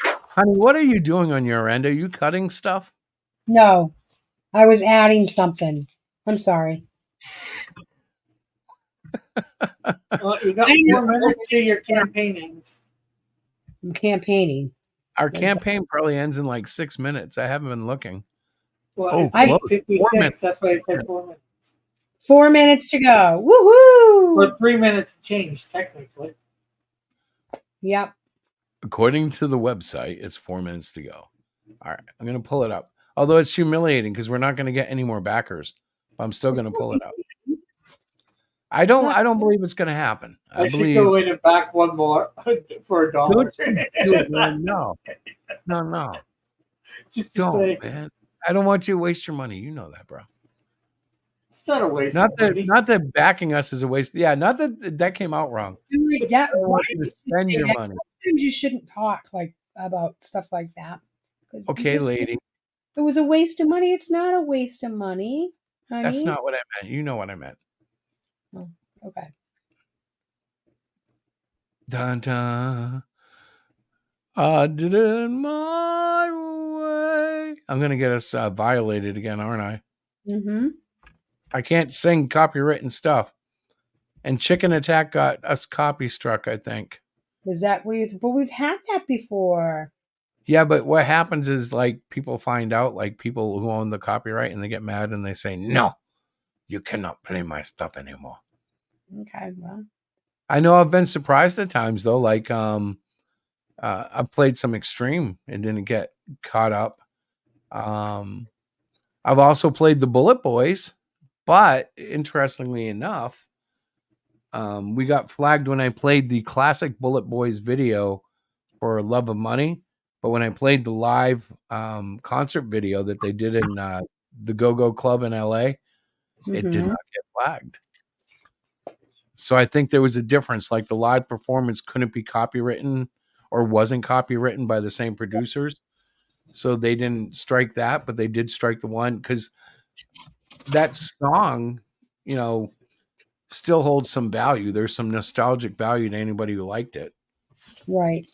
Honey, what are you doing on your end? Are you cutting stuff? No. I was adding something. I'm sorry. You got 4 minutes to your campaign ends. I'm campaigning. Our campaign probably ends in like 6 minutes. I haven't been looking. Well, it's close. 8:56. 4 minutes. That's why I said 4 minutes. 4 minutes to go. Woohoo! Or 3 minutes to change, technically. Yep. According to the website, it's 4 minutes to go. All right, I'm going to pull it up. Although it's humiliating because we're not going to get any more backers. I'm still going to pull it up. I don't believe it's going to happen. I should go in and back one more for $1. Dude, no. Just to Don't, say, man. I don't want you to waste your money. You know that, bro. it's not a waste Not of that money. not that backing us is a waste. Yeah, not that came out wrong. Why I don't want you to spend your money. Sometimes you shouldn't talk like about stuff like that. Okay, lady. It was a waste of money. It's not a waste of money, honey. That's not what I meant. You know what I meant. Oh, okay. Dun dun. I did it my way. I'm gonna get us violated again, aren't I? Mm-hmm. I can't sing copywritten stuff. And Chicken Attack got us copy struck, I think. Is that weird? But we've had that before. Yeah, but what happens is like people find out, like people who own the copyright, and they get mad and they say, "No, you cannot play my stuff anymore." Okay, well. I know I've been surprised at times though. Like I played some extreme and didn't get caught up. I've also played the Bullet Boys, but interestingly enough, we got flagged when I played the classic Bullet Boys video for Love of Money. But when I played the live concert video that they did in the Go-Go Club in LA, it did not get flagged. So I think there was a difference. Like the live performance couldn't be copywritten or wasn't copywritten by the same producers. So they didn't strike that, but they did strike the one because that song, still holds some value. There's some nostalgic value to anybody who liked it. Right.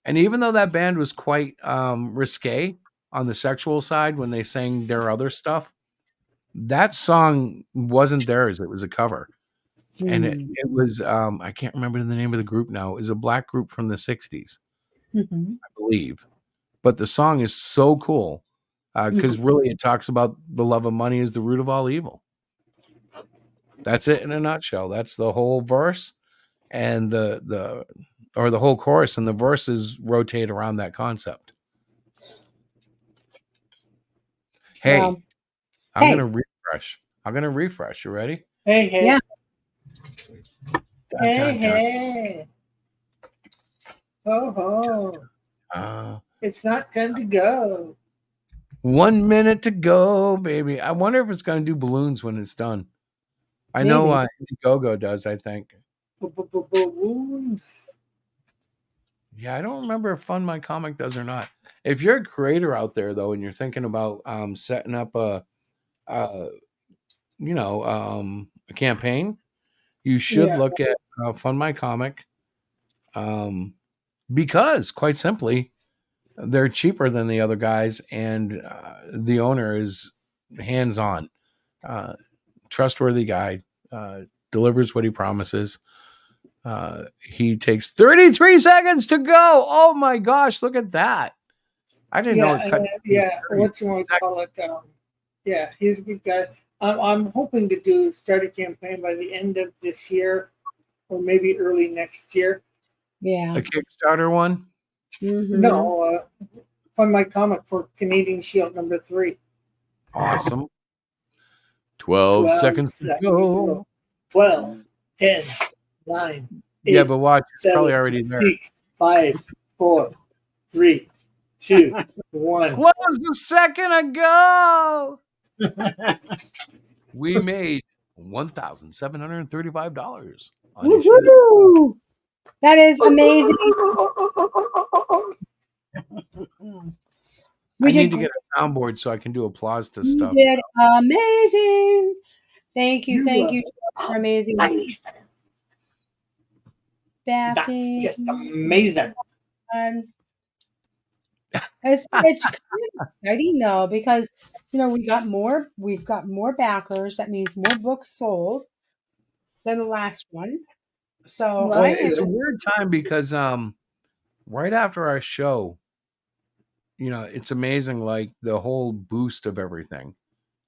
And even though that band was quite risque on the sexual side when they sang their other stuff, that song wasn't theirs. It was a cover. And it was, I can't remember the name of the group now. It was a black group from the 60s, I believe. But the song is so cool because really it talks about the love of money is the root of all evil. That's it in a nutshell. That's the whole verse and the whole chorus, and the verses rotate around that concept. Hey, Well, I'm going to refresh. You ready? Hey. Yeah. Dun, dun, dun. Hey. Ho. It's not time to go. 1 minute to go, baby. I wonder if it's going to do balloons when it's done. I know Indiegogo does, I think. Balloons. Yeah, I don't remember if Fund My Comic does or not. If you're a creator out there, though, and you're thinking about setting up a campaign, you should look at Fund My Comic because, quite simply, they're cheaper than the other guys, and the owner is hands-on, trustworthy guy, delivers what he promises. He takes 33 seconds to go. Oh my gosh, look at that. I didn't know it cut. What you want to call it? He's a good guy. I'm hoping to start a campaign by the end of this year or maybe early next year. Yeah. A Kickstarter one? No, Fund My Comic for Canadian Shield number 3. Awesome. 12 seconds to go. 12, 10, 9, 8, yeah, but watch, it's 7, probably already there. 6, 5, 4, 3, 2, 1. Closed a second ago. We made $1,735 on Woohoo! That is amazing. I need to get a soundboard so I can do applause to stuff. You did amazing. Thank you for amazing. That's just amazing. It's kind of exciting though because we've got more backers. That means more books sold than the last one. So Well, I Well, am. it's a weird time because right after our show, it's amazing, like the whole boost of everything.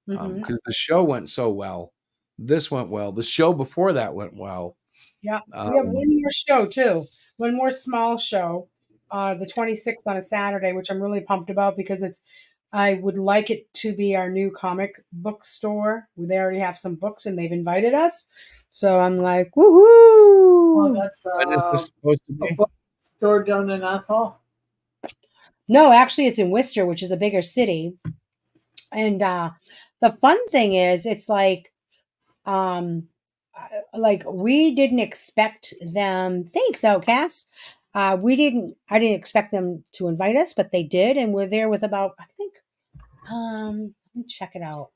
Mhm. Because the show went so well. This went well. The show before that went well. Yeah, we have Um, one more show too. One more small show, the 26th on a Saturday, which I'm really pumped about because I would like it to be our new comic book store. They already have some books and they've invited us. So I'm like, woohoo! that's when is this supposed to a be? bookstore down in Athol. No, actually, it's in Worcester, which is a bigger city. And the fun thing is, it's um, like we didn't expect them. Thanks, Outcast. I didn't expect them to invite us, but they did, and we're there with about I think let me check it out.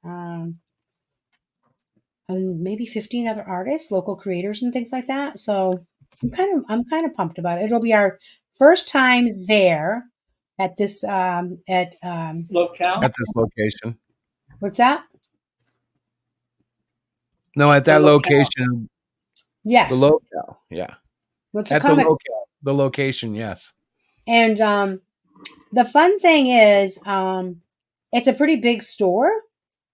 And maybe 15 other artists, local creators, and things like that. So I'm kind of pumped about it. It'll be our first time there at this at Locale At this location? what's that? No, at or that locale. location, the Yes, locale. Yeah, what's a at the comic? locale, the location. Yes. And the fun thing is, it's a pretty big store.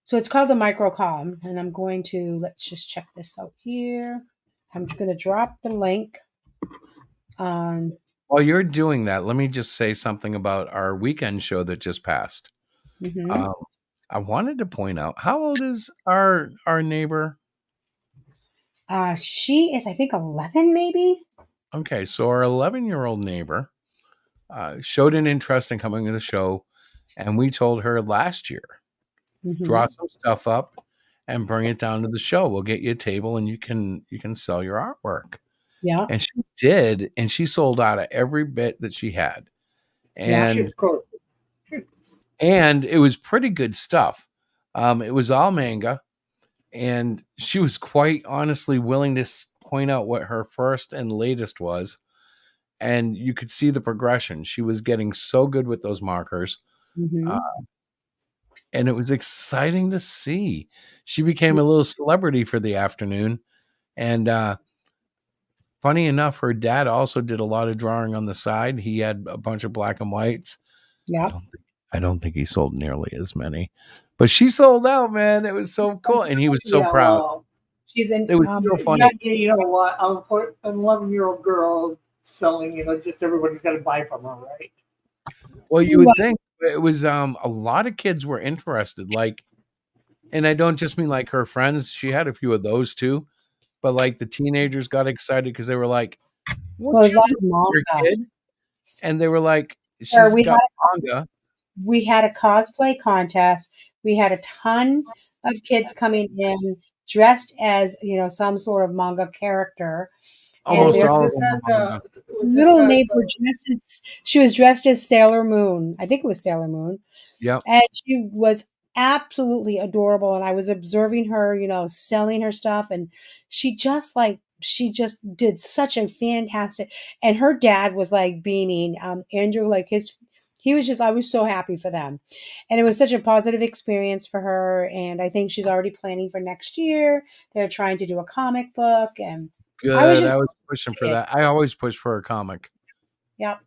So it's called the Microcom. And I'm going to, let's just check this out here. I'm just going to drop the link. Um, While you're doing that, let me just say something about our weekend show that just passed. mhm. Um, I wanted to point out, how old is our neighbor? She is, I think, 11 maybe. Okay, so our 11-year-old neighbor showed an interest in coming to the show, and we told her last year, draw Hmm. some stuff up and bring it down to the show. We'll get you a table, and you can sell your artwork. Yeah, And she did, and she sold out of every bit that she had, yeah. and Of course. it was pretty good stuff. It was all manga, and she was quite honestly willing to point out what her first and latest was, and you could see the progression. She was getting so good with those markers, uh, Hmm. and it was exciting to see. She became a little celebrity for the afternoon, and funny enough, her dad also did a lot of drawing on the side. He had a bunch of black and whites. I Yeah. don't think I don't think he sold nearly as many, but she sold out, man. It was so cool, and he was so Yeah, proud. well, She's in, It was so yeah, funny. you know what? An 11-year-old girl selling, just everybody's got to buy from her, right? Well, you well, would think it was a lot of kids were interested, like, and I don't just mean like her friends. She had a few of those too, but like the teenagers got excited because they were like, "What there's you lots do of small here, stuff. kid?" And they were like, Sure, "She's got manga." we had a cosplay contest. We had a ton of kids coming in dressed as, some sort of manga character. And Almost their Was all of this them were at the? manga. Was this little at neighbor the? she was dressed as Sailor Moon. I think it was Sailor Moon. Yep. And she was absolutely adorable. And I was observing her, selling her stuff. And she just did such a fantastic, and her dad was like beaming. Andrew, like he was just, I was so happy for them. And it was such a positive experience for her. And I think she's already planning for next year. They're trying to do a comic book. And I was Good. just I was pushing for excited. that. I always push for a comic. Yep.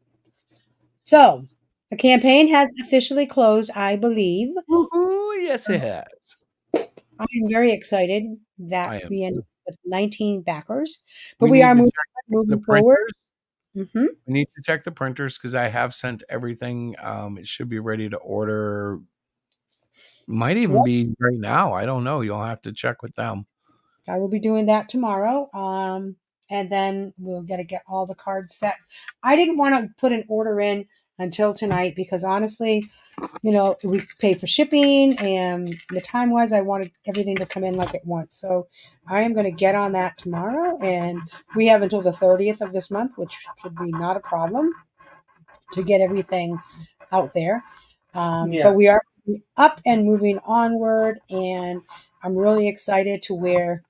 So the campaign has officially closed, I believe. Woohoo! Yes, it has. I'm very excited that I am we ended too. with 19 backers, but We we need are to moving, check the moving forward. printers. Hmm. We need to check the printers because I have sent everything. It should be ready to order. Might even Yep, be right now. I don't know. You'll have to check with them. I will be doing that tomorrow. And then we'll get all the cards set. I didn't want to put an order in until tonight because honestly, we pay for shipping and the time wise, I wanted everything to come in like at once. So I am going to get on that tomorrow. And we have until the 30th of this month, which should be not a problem to get everything out there. But Yeah. we are up and moving onward. And I'm really excited to where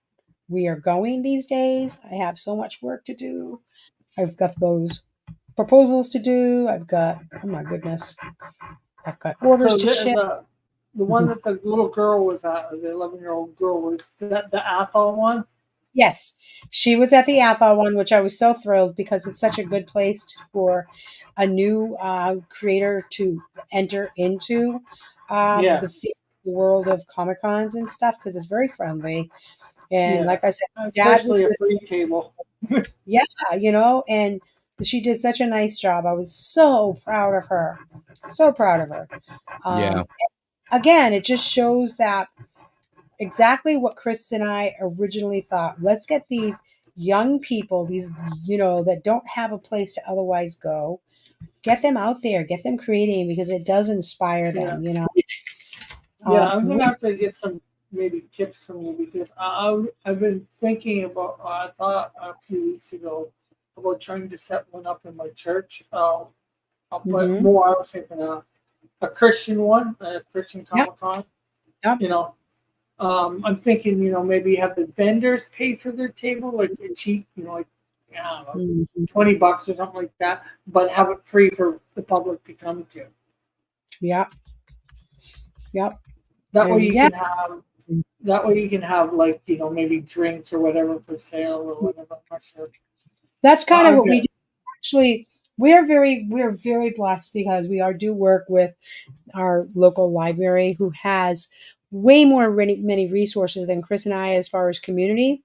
we are going these days. I have so much work to do. I've got those. proposals to do. I've got, oh my goodness, I've got orders So to ship. the one that the little girl was at, or the 11-year-old girl, was that the Athol one? Yes, she was at the Athol one, which I was so thrilled because it's such a good place for a new creator to enter into Yeah, the world of Comic Cons and stuff because it's very friendly. And yeah. like I said, Dad was Especially a with, free table. yeah, and she did such a nice job. I was so proud of her, so proud of her. Yeah. Again, it just shows that exactly what Chris and I originally thought. Let's get these young people, these, that don't have a place to otherwise go, get them out there, get them creating because it does inspire Yeah. them. Yeah, I'm We- gonna have to get some maybe tips from you because I've been thinking about. I thought a few weeks ago about trying to set one up in my church. But Mhm. more, I was thinking a Christian one, a Christian Yep, Comic Con. yep. You know, I'm thinking, maybe have the vendors pay for their table, like a cheap, like I don't know, Mhm. $20 or something like that, but have it free for the public to come to. Yep, yep. That way And you yeah, can have like, maybe drinks or whatever for sale or whatever. I'm not sure. that's kind of I what we bet. do. Actually, we're very blessed because we do work with our local library who has way more many resources than Chris and I as far as community.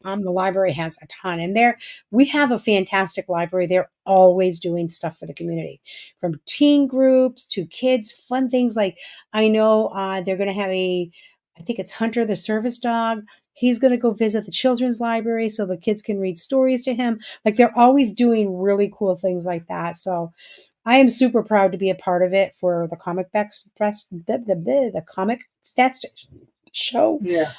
The library has a ton, and we have a fantastic library. They're always doing stuff for the community, from teen groups to kids, fun things like I know they're going to have I think it's Hunter the service dog. He's going to go visit the children's library so the kids can read stories to him. Like they're always doing really cool things like that. So I am super proud to be a part of it for the the Comic Fest show. Yeah.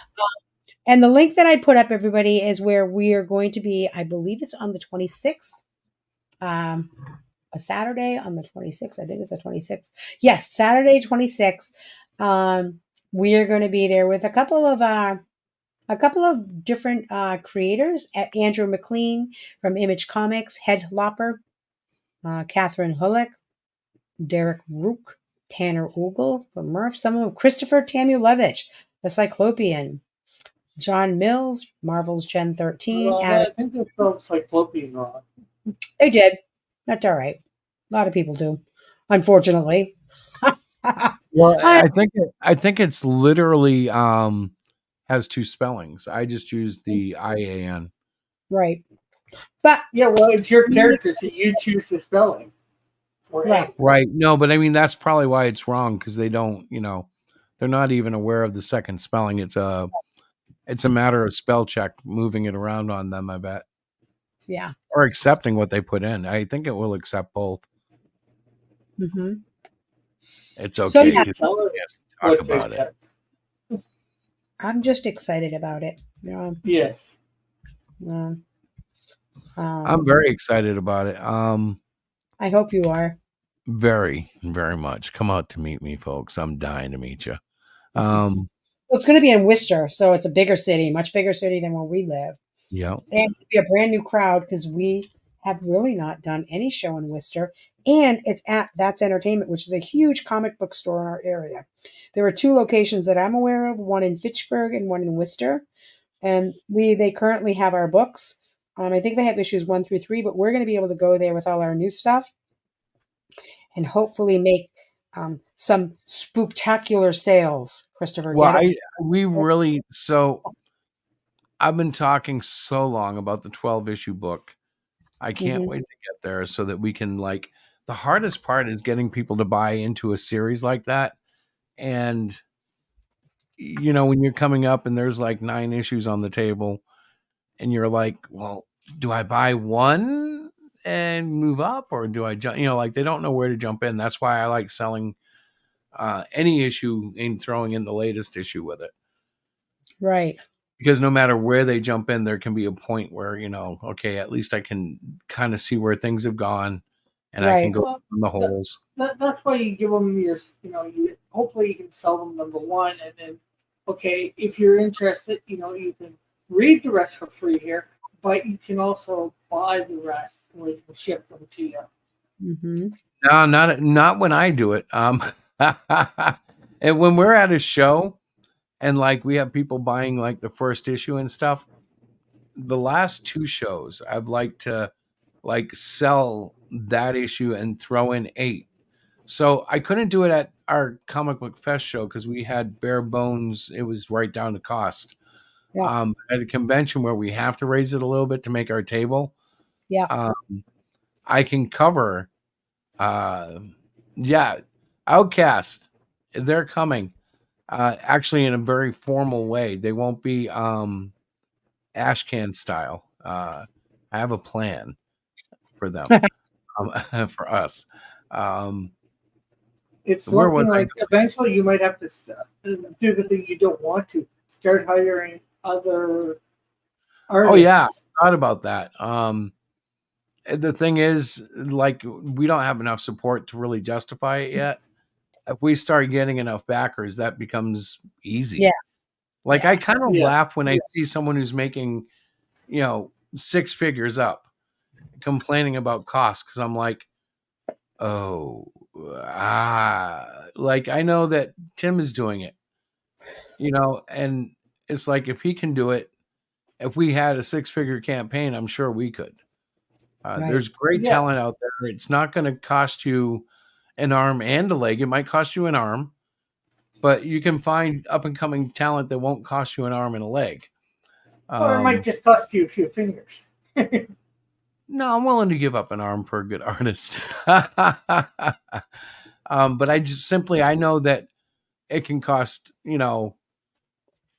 And the link that I put up, everybody, is where we are going to be. I believe it's on the 26th, um, a Saturday on the 26th. I think it's the 26th. Yes, Saturday 26th. We are going to be there with a couple of different creators. Andrew McLean from Image Comics, Head Lopper, Catherine Hullock, Derek Rook, Tanner Ogle from Murph, some of them, Christopher Tamulevich, the Cyclopian, John Mills, Marvel's Gen 13, Well, Adam. I think they spelled Cyclopean wrong. They did. That's all right. A lot of people do, unfortunately. Well, I, I think it's literally has two spellings. I just use the IAN. right. But, Yeah, well, it's your character, so you choose the spelling for him. right. Right. No, but I mean that's probably why it's wrong because they don't, they're not even aware of the second spelling. It's a matter of spell check moving it around on them, I bet. Yeah. Or accepting what they put in. I think it will accept both. hmm It's So, okay yeah, because Tell her yes, talk what to about it. accept. I'm just excited about it. Yes. Um, I'm um, very excited about it. I hope you are. Very, very much. Come out to meet me, folks. I'm dying to meet you. Well, it's going to be in Worcester, so it's a bigger city, much bigger city than where we live. Yeah. And it'll be a brand new crowd because we have really not done any show in Worcester. And it's at That's Entertainment, which is a huge comic book store in our area. There are two locations that I'm aware of, one in Fitchburg and one in Worcester. And they currently have our books. I think they have issues 1 through 3, but we're going to be able to go there with all our new stuff and hopefully make some spooktacular sales. Christopher, Well, get it? I've been talking so long about the 12 issue book. I can't Mhm. wait to get there so that we can the hardest part is getting people to buy into a series like that. And when you're coming up and there's like 9 issues on the table and you're like, well, do I buy one and move up or do I jump, they don't know where to jump in. That's why I like selling any issue and throwing in the latest issue with it. Right. Because no matter where they jump in, there can be a point where, okay, at least I can kind of see where things have gone and I can Right. go Well, in the holes. that's why you give them your, hopefully you can sell them number one, and then, okay, if you're interested, you can read the rest for free here, but you can also buy the rest and we can ship them to you. Mm-hmm. No, not when I do it. And when we're at a show and like we have people buying like the first issue and stuff, the last two shows I've liked to like sell that issue and throw in 8. So I couldn't do it at our comic book fest show because we had bare bones. It was right down to cost. Yeah. At a convention where we have to raise it a little bit to make our table, Yeah. I can cover. Yeah, Outcast. They're coming. Actually, in a very formal way. They won't be ashcan style. I have a plan for them, for us. Um, It's where was looking I? like eventually you might have to do the thing you don't want to start hiring other Oh yeah, artists. I thought about that. The thing is, like, we don't have enough support to really justify it yet. If we start getting enough backers, that becomes easy. Yeah. Like, Yeah. I kind of Yeah. laugh when I see someone who's making, 6 figures up, complaining about costs because I'm like, oh, like I know that Tim is doing it, and it's like if he can do it, if we had a 6-figure campaign, I'm sure we could. Right. There's great Yeah. talent out there. It's not going to cost you an arm and a leg. It might cost you an arm, but you can find up and coming talent that won't cost you an arm and a leg. Or it might just cost you a few fingers. No, I'm willing to give up an arm for a good artist. But I know that it can cost,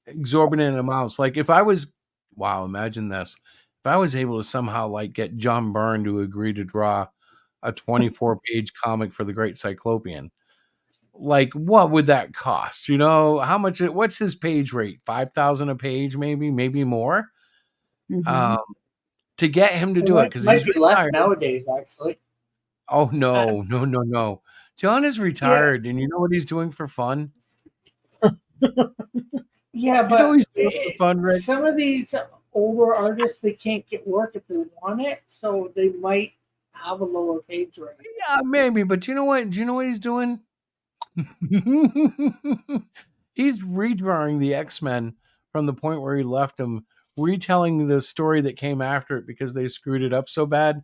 exorbitant amounts. Like if I was, wow, imagine this. If I was able to somehow like get John Byrne to agree to draw a 24-page comic for the Great Cyclopian, like what would that cost? How much? What's his page rate? 5,000 a page, maybe more. Mm-hmm. To get him to It do it because might he's be less retired. nowadays, actually. Oh Uh, no. John is yeah, retired, and you know what he's doing for fun? yeah, You know what but he's doing for fun, Rick? some of these older artists they can't get work if they want it, so they might have a lower page rate. Yeah, maybe, but you know what? Do you know what he's doing? He's redrawing the X-Men from the point where he left them, retelling the story that came after it because they screwed it up so bad,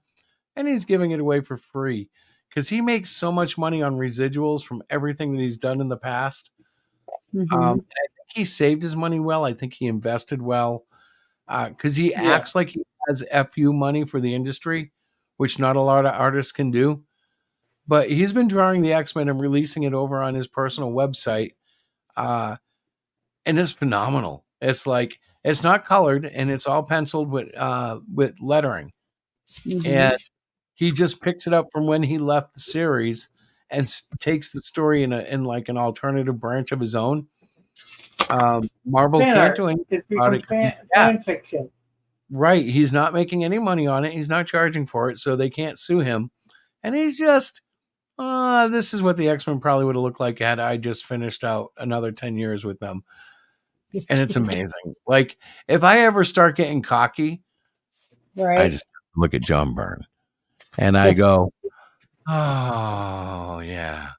and he's giving it away for free because he makes so much money on residuals from everything that he's done in the past. Mm-hmm. I think he saved his money well. I think he invested well because he Yeah. acts like he has FU money for the industry, which not a lot of artists can do. But he's been drawing the X-Men and releasing it over on his personal website, and it's phenomenal. It's like it's not colored and it's all penciled with lettering, Mm-hmm. and he just picks it up from when he left the series and takes the story in like an alternative branch of his own. Marvel Fan can't art. do anything It about becomes it. Yeah, fan fiction. right. He's not making any money on it. He's not charging for it, so they can't sue him. And he's just, this is what the X-Men probably would have looked like had I just finished out another 10 years with them. And it's amazing. Like, if I ever start getting cocky, I Right. just look at John Byrne and I go, oh, yeah.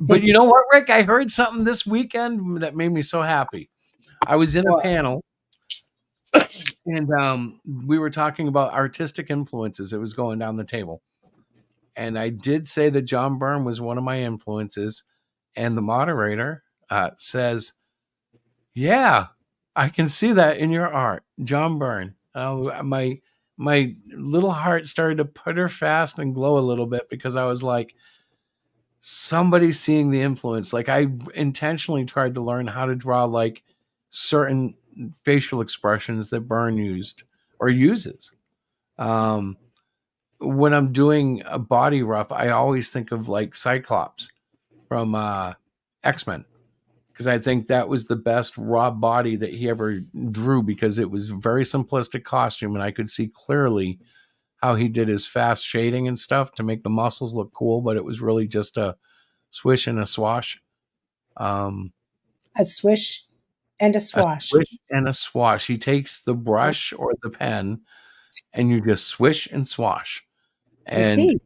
But you know what, Rick? I heard something this weekend that made me so happy. I was in a What? panel and we were talking about artistic influences. It was going down the table. And I did say that John Byrne was one of my influences. And the moderator says, yeah, I can see that in your art, John Byrne. My little heart started to putter fast and glow a little bit because I was like, somebody seeing the influence. Like I intentionally tried to learn how to draw like certain facial expressions that Byrne used or uses. When I'm doing a body rough, I always think of like Cyclops from X-Men because I think that was the best raw body that he ever drew because it was a very simplistic costume and I could see clearly how he did his fast shading and stuff to make the muscles look cool, but it was really just a swish and a swash. A swish And a A swash. swish and a swash. He takes the brush or the pen, and you just swish and swash. You And see,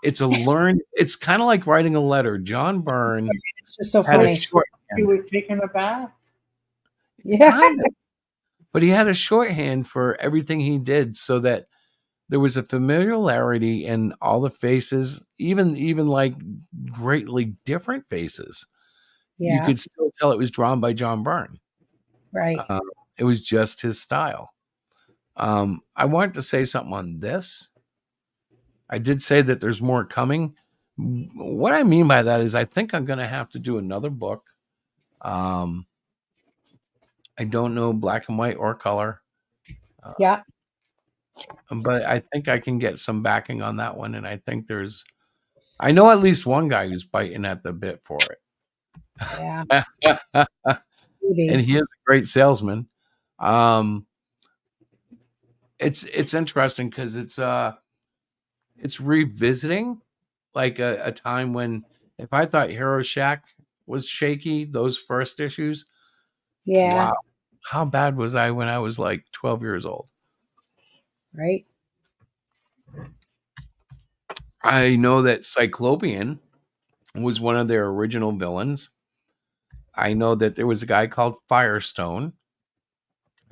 it's kind of like writing a letter. John Byrne it's just so had a funny. He shorthand, was taking a bath. Yeah. kind of, but he had a shorthand for everything he did so that there was a familiarity in all the faces, even like greatly different faces. You Yeah. could still tell it was drawn by John Byrne. Right. Um, it was just his style. I wanted to say something on this. I did say that there's more coming. What I mean by that is I think I'm going to have to do another book. Um, I don't know black and white or color, Yeah. but I think I can get some backing on that one. And I know at least one guy who's biting at the bit for Yeah. it. And Maybe. he is a great salesman. Um, it's interesting because it's revisiting like a time when if I thought Hero Shack was shaky, those first issues, Yeah. wow, how bad was I when I was like 12 years old? Right. I know that Cyclopian was one of their original villains. I know that there was a guy called Firestone.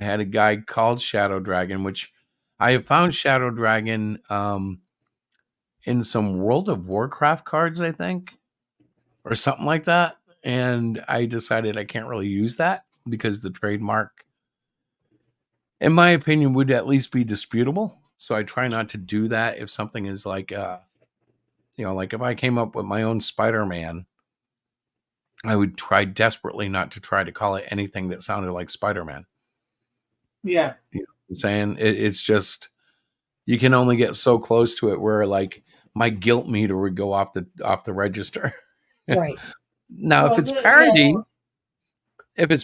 I had a guy called Shadow Dragon, which I have found Shadow Dragon in some World of Warcraft cards, I think, or something like that. And I decided I can't really use that because the trademark, in my opinion, would at least be disputable. So I try not to do that if something is like, like if I came up with my own Spider-Man, I would try desperately not to try to call it anything that sounded like Spider-Man. Yeah. You know what I'm saying? It's just, you can only get so close to it where like my guilt meter would go off the register. Right. Now, Well, if it's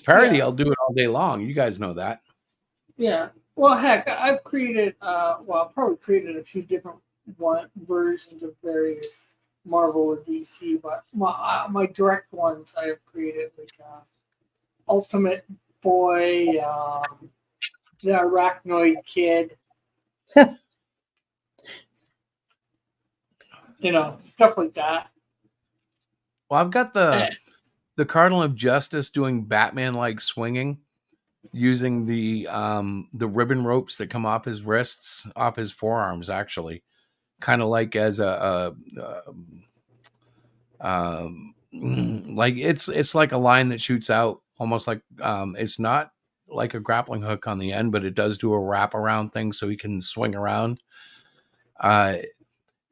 parody, yeah, I'll do it all day long. You guys know that. yeah. Well, heck, I've created, I've probably created a few different versions of various Marvel or DC, but my direct ones I have created like Ultimate Boy, the Arachnoid Kid, stuff like that. Well, I've got Eh, the Cardinal of Justice doing Batman like swinging using the ribbon ropes that come off his wrists, off his forearms, actually, kind of like as like it's like a line that shoots out, almost like it's not like a grappling hook on the end, but it does do a wrap around thing so he can swing around. Uh,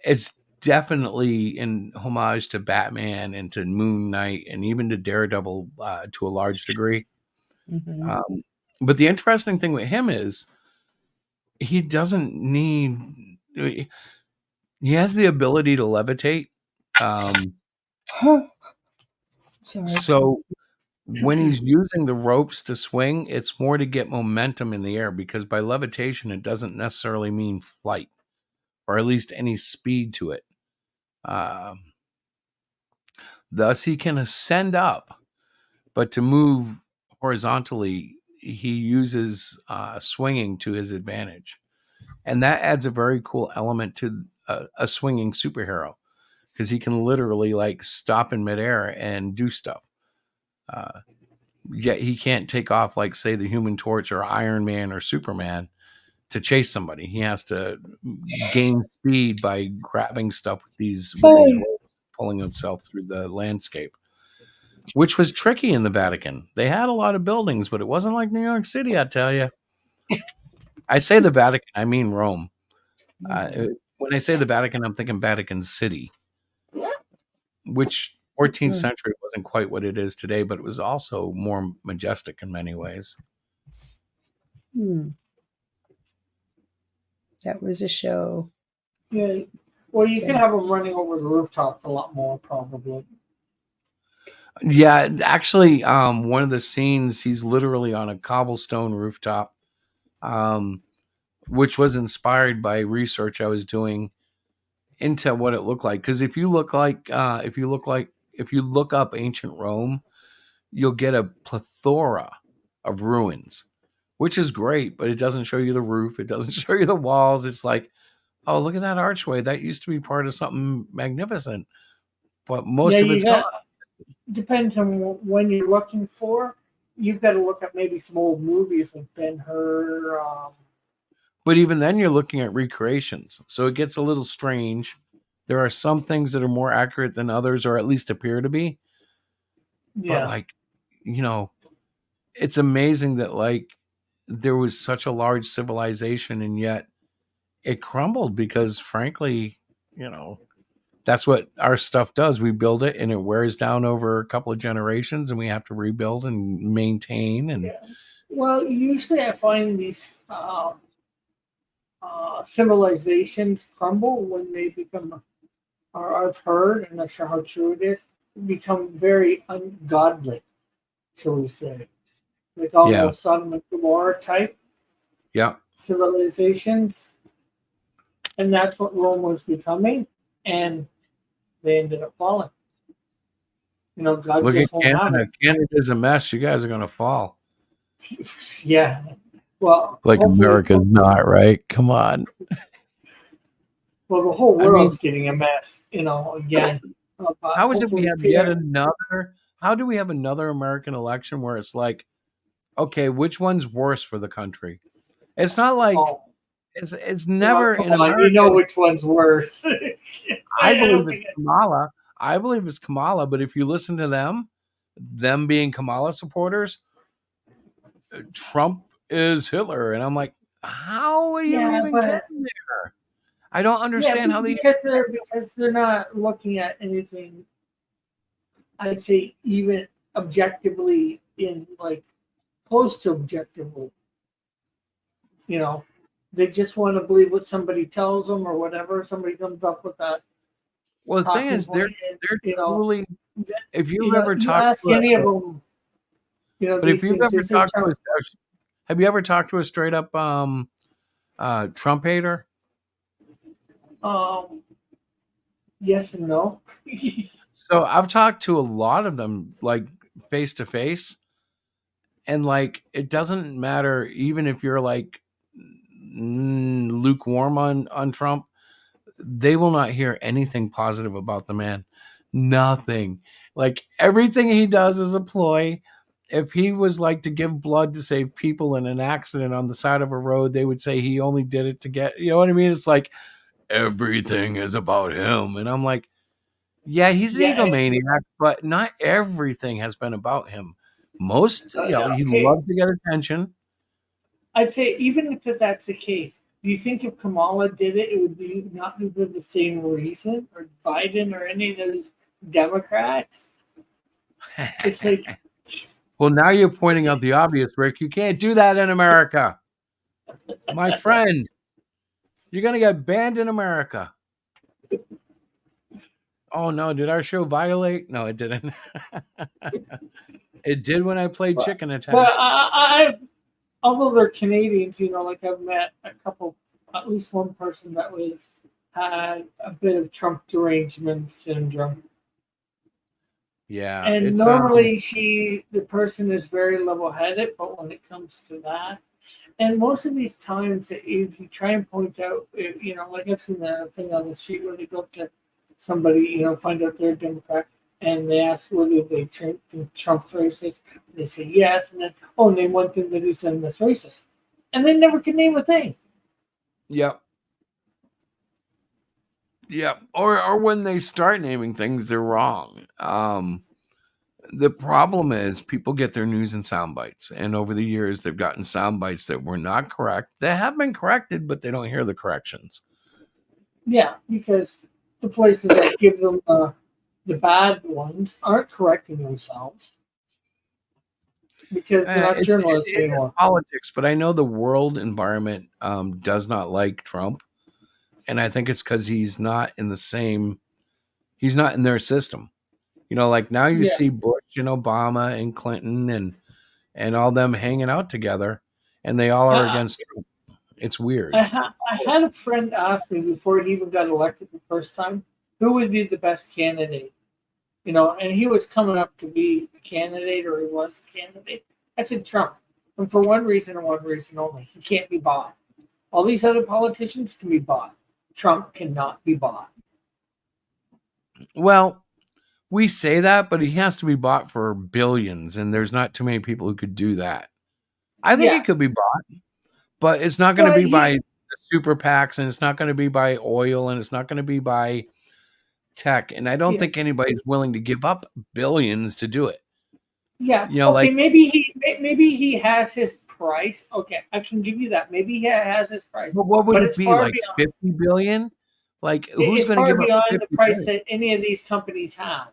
it's definitely in homage to Batman and to Moon Knight and even to Daredevil to a large degree. Hmm. But the interesting thing with him is he doesn't need. He has the ability to levitate. Um, Sorry. so when he's using the ropes to swing, it's more to get momentum in the air because by levitation, it doesn't necessarily mean flight or at least any speed to it. Um, Thus, he can ascend up, but to move horizontally, he uses swinging to his advantage. And that adds a very cool element to a swinging superhero because he can literally like stop in midair and do stuff. Uh, Yet he can't take off like, say, the Human Torch or Iron Man or Superman to chase somebody. He has to gain speed by grabbing stuff with these Oh. ropes, pulling himself through the landscape, which was tricky in the Vatican. They had a lot of buildings, but it wasn't like New York City, I tell you. I say the Vatican, I mean Rome. When I say the Vatican, I'm thinking Vatican City, which 14th Hmm. century wasn't quite what it is today, but it was also more majestic in many ways. Hmm. That was a show. yeah. Well, you can Okay. have them running over the rooftops a lot more, probably. Yeah, actually, one of the scenes, he's literally on a cobblestone rooftop, um, which was inspired by research I was doing into what it looked like. Because if you look up ancient Rome, you'll get a plethora of ruins, which is great, but it doesn't show you the roof. It doesn't show you the walls. It's like, oh, look at that archway. That used to be part of something magnificent, but Yeah, most of you it's gone. got depends on when you're looking for. You've got to look at maybe some old movies like Ben Hur. But even then, you're looking at recreations. So it gets a little strange. There are some things that are more accurate than others, or at least appear to be. But, Yeah, like, it's amazing that, like, there was such a large civilization and yet it crumbled because, frankly, that's what our stuff does. We build it and it wears down over a couple of generations and we have to rebuild and maintain. And yeah. Well, usually I find these civilizations crumble when they become, or I've heard, I'm not sure how true it is, become very ungodly, shall we say. Like yeah, almost Sodom and Gomorrah type yeah. civilizations. And that's what Rome was becoming. And they ended up falling. God Look at just won't have Canada. it. Canada's a mess. You guys are going to fall. Yeah. Well, Like hopefully, America's not, right? Come on. well, the whole I mean, world's getting a mess, again. But how is it we hopefully, have yet another? How do we have another American election where it's like, okay, which one's worse for the country? It's not like oh, it's well, never come in on, America. which one's worse. I I believe don't it's think it's. Kamala. I believe it's Kamala. But if you listen to them being Kamala supporters, Trump is Hitler, and I'm like, how are you Yeah, even but getting there? I don't yeah, understand how they. because they're not looking at anything. I'd say even objectively in like close to objectively. You know, they just want to believe what somebody tells them or whatever. Somebody comes up with that Well, the thing talking is, point, and they're truly. If you've ever you talked ask to any of them, but if these you've things. They ever say talked to Trump. have you ever talked to a straight up Trump hater? Um, yes and no. So I've talked to a lot of them, like face to face, and like it doesn't matter even if you're like lukewarm on Trump, they will not hear anything positive about the man. Nothing. Like everything he does is a ploy. If he was like to give blood to save people in an accident on the side of a road, they would say he only did it to get, you know what I mean? It's like everything is about him. And I'm like, yeah, he's an Yeah. egomaniac, but not everything has been about him. Most, he Okay. loves to get attention. I'd say even if that's the case, do you think if Kamala did it, it would be not be for the same reason, or Biden or any of those Democrats? It's like, Well, now you're pointing out the obvious, Rick. You can't do that in America. My friend, you're going to get banned in America. Oh, no. Did our show violate? No, it didn't. It did when I played but, Chicken Attack. but although they're Canadians, like I've met a couple, at least one person that had a bit of Trump derangement syndrome. Yeah. And It's normally the person is very level headed, but when it comes to that, and most of these times, if you try and point out, like I've seen the thing on the street where they go up to somebody, find out they're a Democrat, and they ask whether they think Trump's racist. They say yes, and then, name one thing that he's done that's racist. And they never can name a thing. Yep. Yep. Or when they start naming things, they're wrong. The problem is people get their news in sound bites, and over the years they've gotten sound bites that were not correct. They have been corrected, but they don't hear the corrections. Yeah, because the places that give them the bad ones aren't correcting themselves because they're not journalists It is anymore. politics, but I know the world environment does not like Trump, and I think it's because he's not in their system. Like now you Yeah, see Bush and Obama and Clinton and all them hanging out together, and they all are I, against Trump. It's weird. I had a friend ask me before he even got elected the first time, who would be the best candidate? And he was coming up to be a candidate, or he was a candidate. I said Trump, and for one reason and one reason only: he can't be bought. All these other politicians can be bought. Trump cannot be bought. Well, we say that, but he has to be bought for billions, and there's not too many people who could do that. I think he Yeah, could be bought, but it's not going to but be by the super PACs, and it's not going to be by oil, and it's not going to be by tech. And I don't yeah, think anybody's willing to give up billions to do it. yeah. Okay, Like, maybe he has his price. Okay, I can give you that. Maybe he has his price, what would but it it's be? far Like beyond. 50 billion? Like, who's It's going to far give up beyond the 50 price billion? that any of these companies have.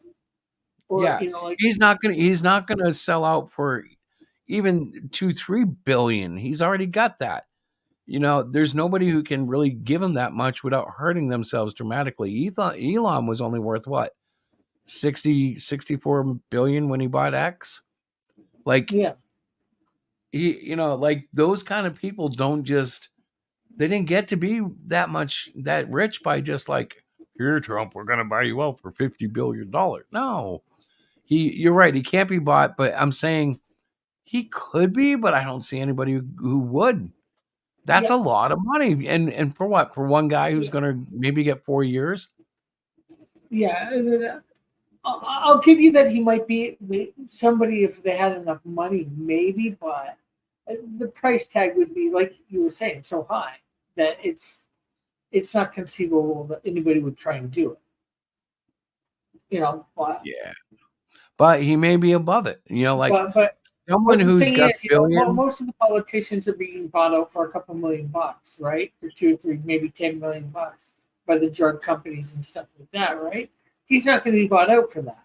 Or Yeah, like he's not gonna sell out for even 2-3 billion. He's already got that. There's nobody who can really give him that much without hurting themselves dramatically. Elon was only worth what, 64 billion when he bought X. Like, yeah, like those kind of people don't just, they didn't get to be that rich by just like, here, Trump, we're gonna buy you out for $50 billion. No, you're right, he can't be bought, but I'm saying he could be, but I don't see anybody who would. That's yeah, a lot of money. And for what? For one guy who's yeah, going to maybe get 4 years? yeah. I'll give you that he might be somebody if they had enough money, maybe, but the price tag would be like you were saying, so high that it's not conceivable that anybody would try and do it. But Yeah. But he may be above it. Like but but someone but the who's thing got is, billions. most of the politicians are being bought out for a couple $1,000,000, right? For 2 or 3, maybe $10 million by the drug companies and stuff like that, right? He's not going to be bought out for that.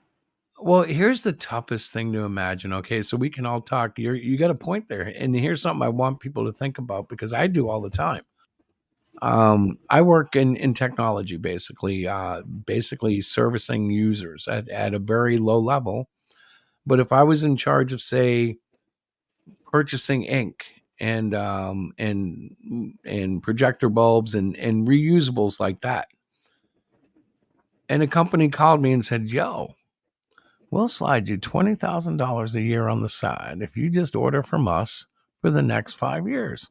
Well, here's the toughest thing to imagine. Okay, so we can all talk. You got a point there, and here's something I want people to think about because I do all the time. I work in technology, basically servicing users at a very low level. But if I was in charge of, say, purchasing ink and projector bulbs and reusables like that, and a company called me and said, "Yo, we'll slide you $20,000 a year on the side if you just order from us for the next 5 years."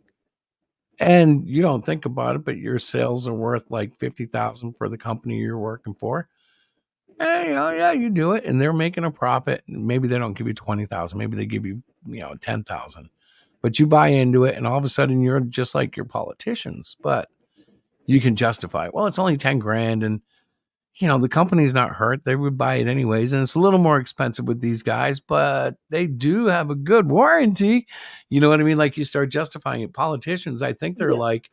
And you don't think about it, but your sales are worth like 50,000 for the company you're working for. Hey, oh yeah, you do it, and they're making a profit. Maybe they don't give you 20,000, maybe they give you 10,000, but you buy into it, and all of a sudden you're just like your politicians. But you can justify, well, it's only 10 grand, and the company's not hurt. They would buy it anyways, and it's a little more expensive with these guys, but they do have a good warranty. You know what I mean? Like, you start justifying it. Politicians, I think they're Yeah, like,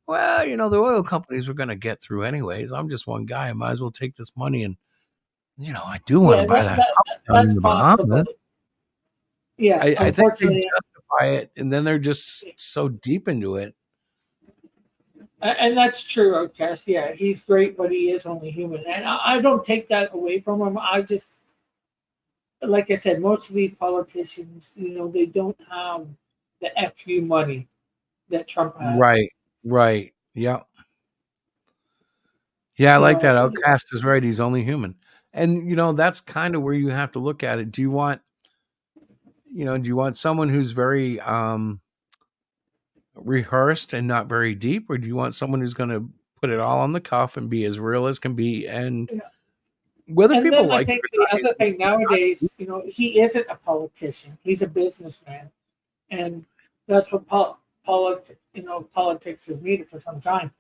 well, the oil companies are going to get through anyways. I'm just one guy. I might as well take this money, and I do want to yeah, buy that house down in that's the possible. Bahamas. Yeah, I think they unfortunately, justify it, and then they're just so deep into it. and that's true, Cass. Yeah, he's great, but he is only human, and I don't take that away from him. I just, like I said, most of these politicians, they don't have the fu money that Trump has. Right, right. Yeah. Yeah, I You like know, that. Outcast is right. He's only human. And that's kind of where you have to look at it. Do you want someone who's very rehearsed and not very deep, or do you want someone who's going to put it all on the cuff and be as real as can be? And you know. whether And people then I like think it the or other thing not, nowadays, he isn't a politician; he's a businessman, and that's what politics has needed for some time.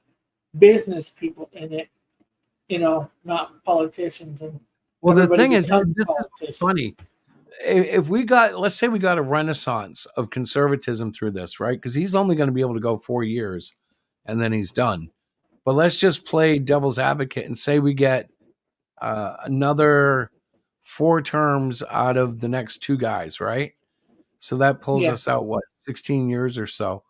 Business people in it, not politicians, and well, the everybody thing is, becomes a this is what's politician. funny. If let's say we got a renaissance of conservatism through this, right? Because he's only going to be able to go 4 years and then he's done. But let's just play devil's advocate and say we get another 4 terms out of the next two guys, right? So that pulls Yeah, us out, what, 16 years or so.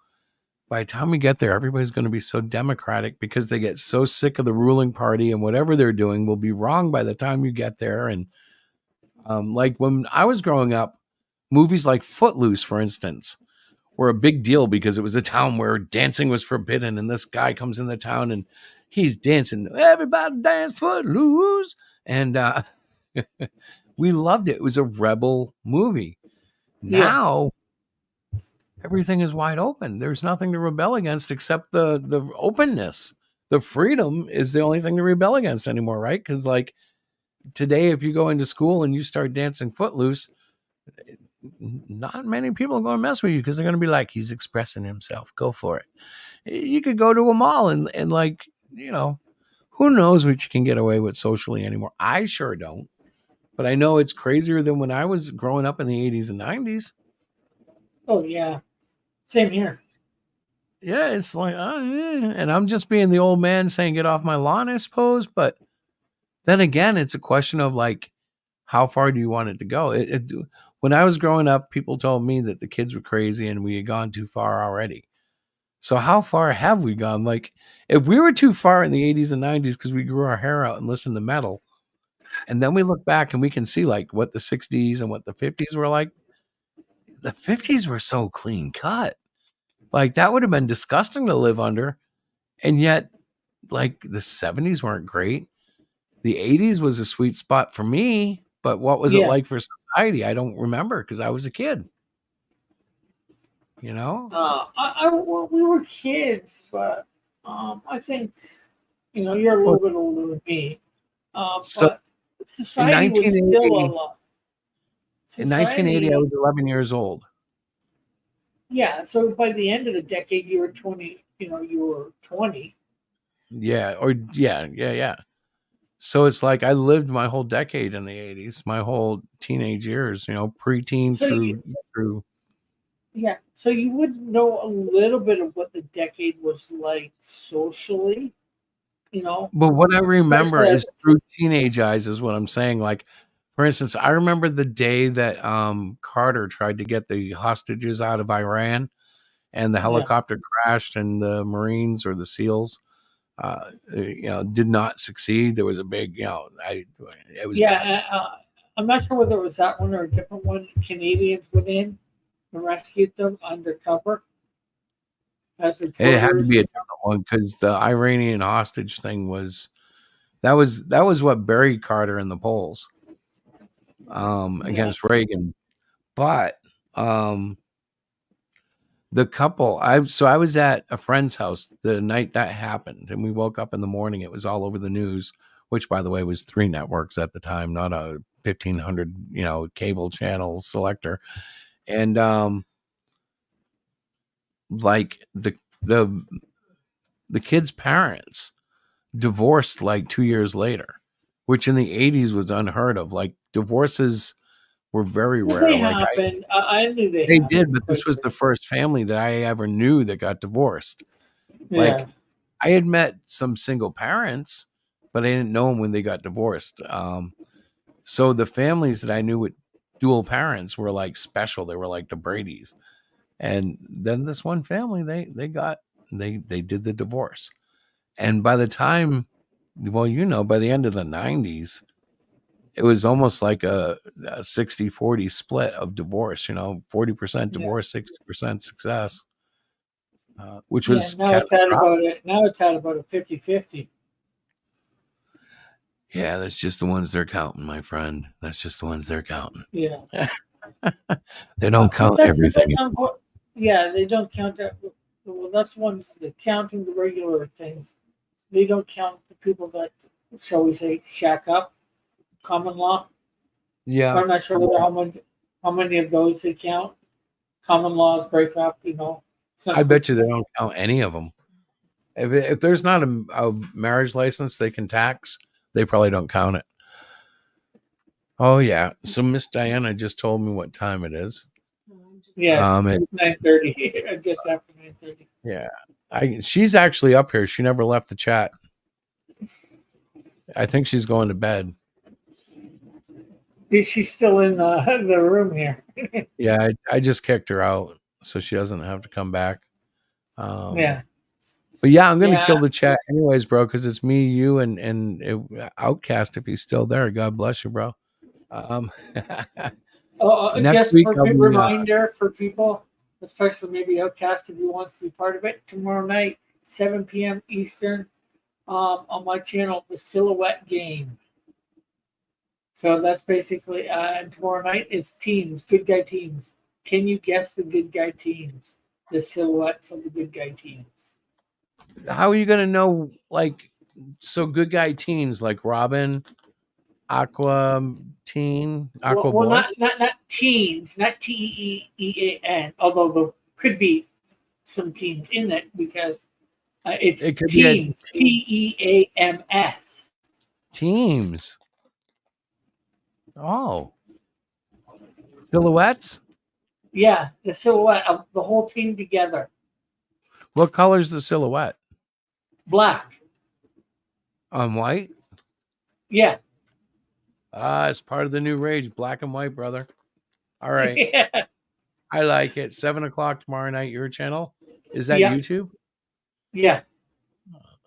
By the time we get there, everybody's going to be so democratic because they get so sick of the ruling party, and whatever they're doing will be wrong by the time you get there. And like when I was growing up, movies like Footloose, for instance, were a big deal because it was a town where dancing was forbidden. And this guy comes in the town and he's dancing. Everybody dance Footloose. And We loved it. It was a rebel movie. Yeah. Now everything is wide open. There's nothing to rebel against except the openness. The freedom is the only thing to rebel against anymore, right? Because like today, if you go into school and you start dancing footloose, not many people are going to mess with you because they're going to be like, he's expressing himself. Go for it. You could go to a mall and like, who knows what you can get away with socially anymore. I sure don't. But I know it's crazier than when I was growing up in the 80s and 90s. Oh yeah. Same here. Yeah, it's like, and I'm just being the old man saying, get off my lawn, I suppose. But then again, it's a question of like, how far do you want it to go? When I was growing up, people told me that the kids were crazy and we had gone too far already. So how far have we gone? Like, if we were too far in the 80s and 90s because we grew our hair out and listened to metal, and then we look back and we can see like what the 60s and what the 50s were like. The 50s were so clean cut. Like that would have been disgusting to live under. And yet, like the 70s weren't great. The 80s was a sweet spot for me, but what was it Yeah. like for society? I don't remember because I was a kid. You know? Well, we were kids, but I think you're a little bit older than me. So But society was still a lot. In 1980, I was 11 years old. Yeah, so by the end of the decade, you were 20. You were 20. Yeah, yeah. So it's like I lived my whole decade in the 80s, my whole teenage years, preteen So through. Yeah, so you would know a little bit of what the decade was like socially. But what I remember Especially is through teenage eyes is what I'm saying. Like, for instance, I remember the day that Carter tried to get the hostages out of Iran and the yeah, helicopter crashed and the Marines or the SEALs did not succeed. There was a big, it was bad. yeah. I'm not sure whether it was that one or a different one. Canadians went in and rescued them undercover as It had to reporters. be a different one because the Iranian hostage thing that was what buried Carter in the polls against Reagan. But the couple, I was at a friend's house the night that happened, and we woke up in the morning. It was all over the news, which, by the way, was 3 networks at the time, not a 1,500 cable channel selector. And like the kid's parents divorced like 2 years later, which in the 80s was unheard of. Like divorces were very Well, rare. they Like happened. I knew they they happened. did, but this was the first family that I ever knew that got divorced. Yeah. Like I had met some single parents, but I didn't know them when they got divorced. So the families that I knew with dual parents were like special. They were like the Bradys. And then this one family, they did the divorce. And by the time, by the end of the 90s, it was almost like a 60-40 split of divorce, 40% divorce, 60% success, which was Now it's at catastrophic. about it. Now it's at about a 50-50. Yeah, that's just the ones they're counting, my friend. That's just the ones they're counting. Yeah. They don't count everything. Yeah, they don't count that. Well, that's ones that counting the regular things. They don't count the people that, shall we say, shack up, common law. Yeah. I'm not sure how many of those they count. Common laws break up, I bet you they don't count any of them. If there's not a marriage license they can tax, they probably don't count it. Oh yeah. So Miss Diana just told me what time it is. Yeah, it's 9:30. Just after 9:30. Yeah. She's actually up here. She never left the chat. I think she's going to bed. She's still in the room here. Yeah, I just kicked her out so she doesn't have to come back. Yeah. But yeah, I'm going to kill the chat anyways, bro, because it's me, you, and Outcast if he's still there. God bless you, bro. Next Just week, for a reminder for people, especially maybe Outcast if he wants to be part of it, tomorrow night, 7 p.m. Eastern, on my channel, The Silhouette Game. So that's basically, and tomorrow night is teams, good guy teams. Can you guess the good guy teams? The silhouettes of the good guy teams. How are you gonna know? Like, so good guy teens like Robin, Aqua Teen, Aqua Well, Boy. not teens, not TEEAN. Although there could be some teens in it because it's It could be a teams, TEAMS. teams. Oh, silhouettes. Yeah, the silhouette of the whole team together. What color's the silhouette? Black. On white. Yeah. It's part of the new rage, black and white, brother. All right, Yeah. I like it. 7 o'clock tomorrow night. Your channel is that Yeah. YouTube? Yeah.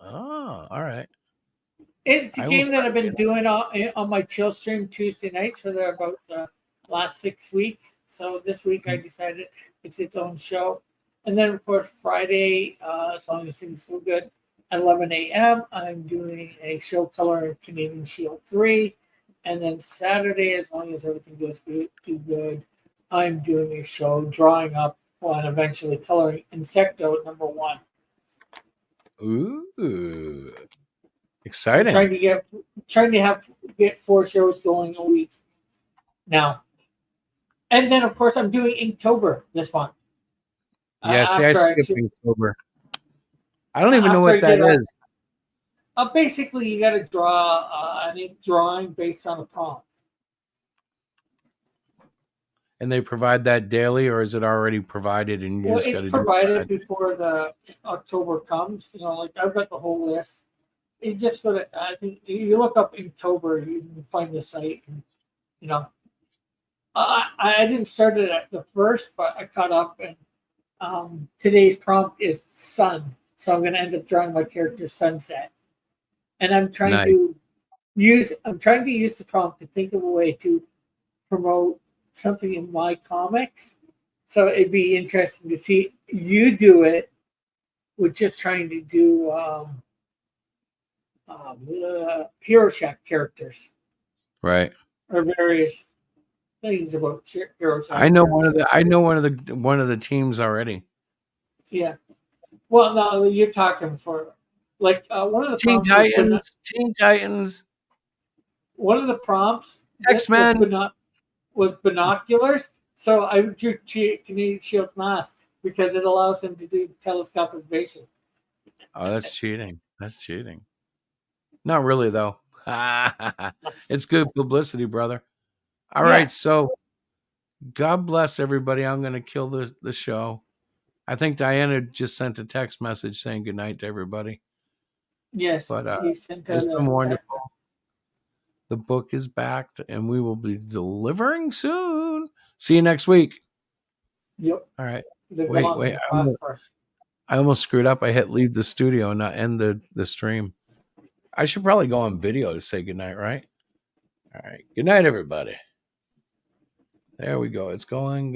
Oh, all right. It's a I will game that try I've to been get doing on my chill stream Tuesday nights for about the last 6 weeks. So this week I it. decided it's its own show. And then, of course, Friday, as long as things go good, at 11 a.m., I'm doing a show color in Canadian Shield 3. And then Saturday, as long as everything goes too good, I'm doing a show drawing up and eventually coloring Insecto #1. Ooh, I'm exciting. trying to get 4 shows going a week now. And then of course I'm doing Inktober this month. Yeah, see, I After I skipped actually, October. I don't even know after I what that get is. basically you got to draw an ink drawing based on a prompt. And they provide that daily, or is it already provided and you Well, just got it's to do it? provided before the October comes. You know, like I've got the whole list. You just go to, I think you look up Inktober, you can find the site. And, you know, I didn't start it at the first, but I caught up, and today's prompt is sun, so I'm going to end up drawing my character sunset, and Nice. I'm trying to use the prompt to think of a way to promote something in my comics. So it'd be interesting to see you do it with just trying to do Hero Shack characters Right. or various things about Hero Shack. I know one of the teams already. Yeah. Well, no, you're talking for like one of the Teen prompts Titans, Teen Titans, one of the prompts X-Men. with binoculars. So I drew Canadian Shield mask because it allows him to do telescopic vision. Oh, that's cheating. That's cheating. Not really though. It's good publicity, brother. All Yeah. right, so God bless everybody. I'm going to kill the show. I think Diana just sent a text message saying good night to everybody. Yes, But she sent out it's been a wonderful. The book is backed, and we will be delivering soon. See you next week. Yep. All right. Live Wait. long and prosper. I almost screwed up. I hit leave the studio and not end the stream. I should probably go on video to say goodnight, right? All right. Good night, everybody. There we go. It's going.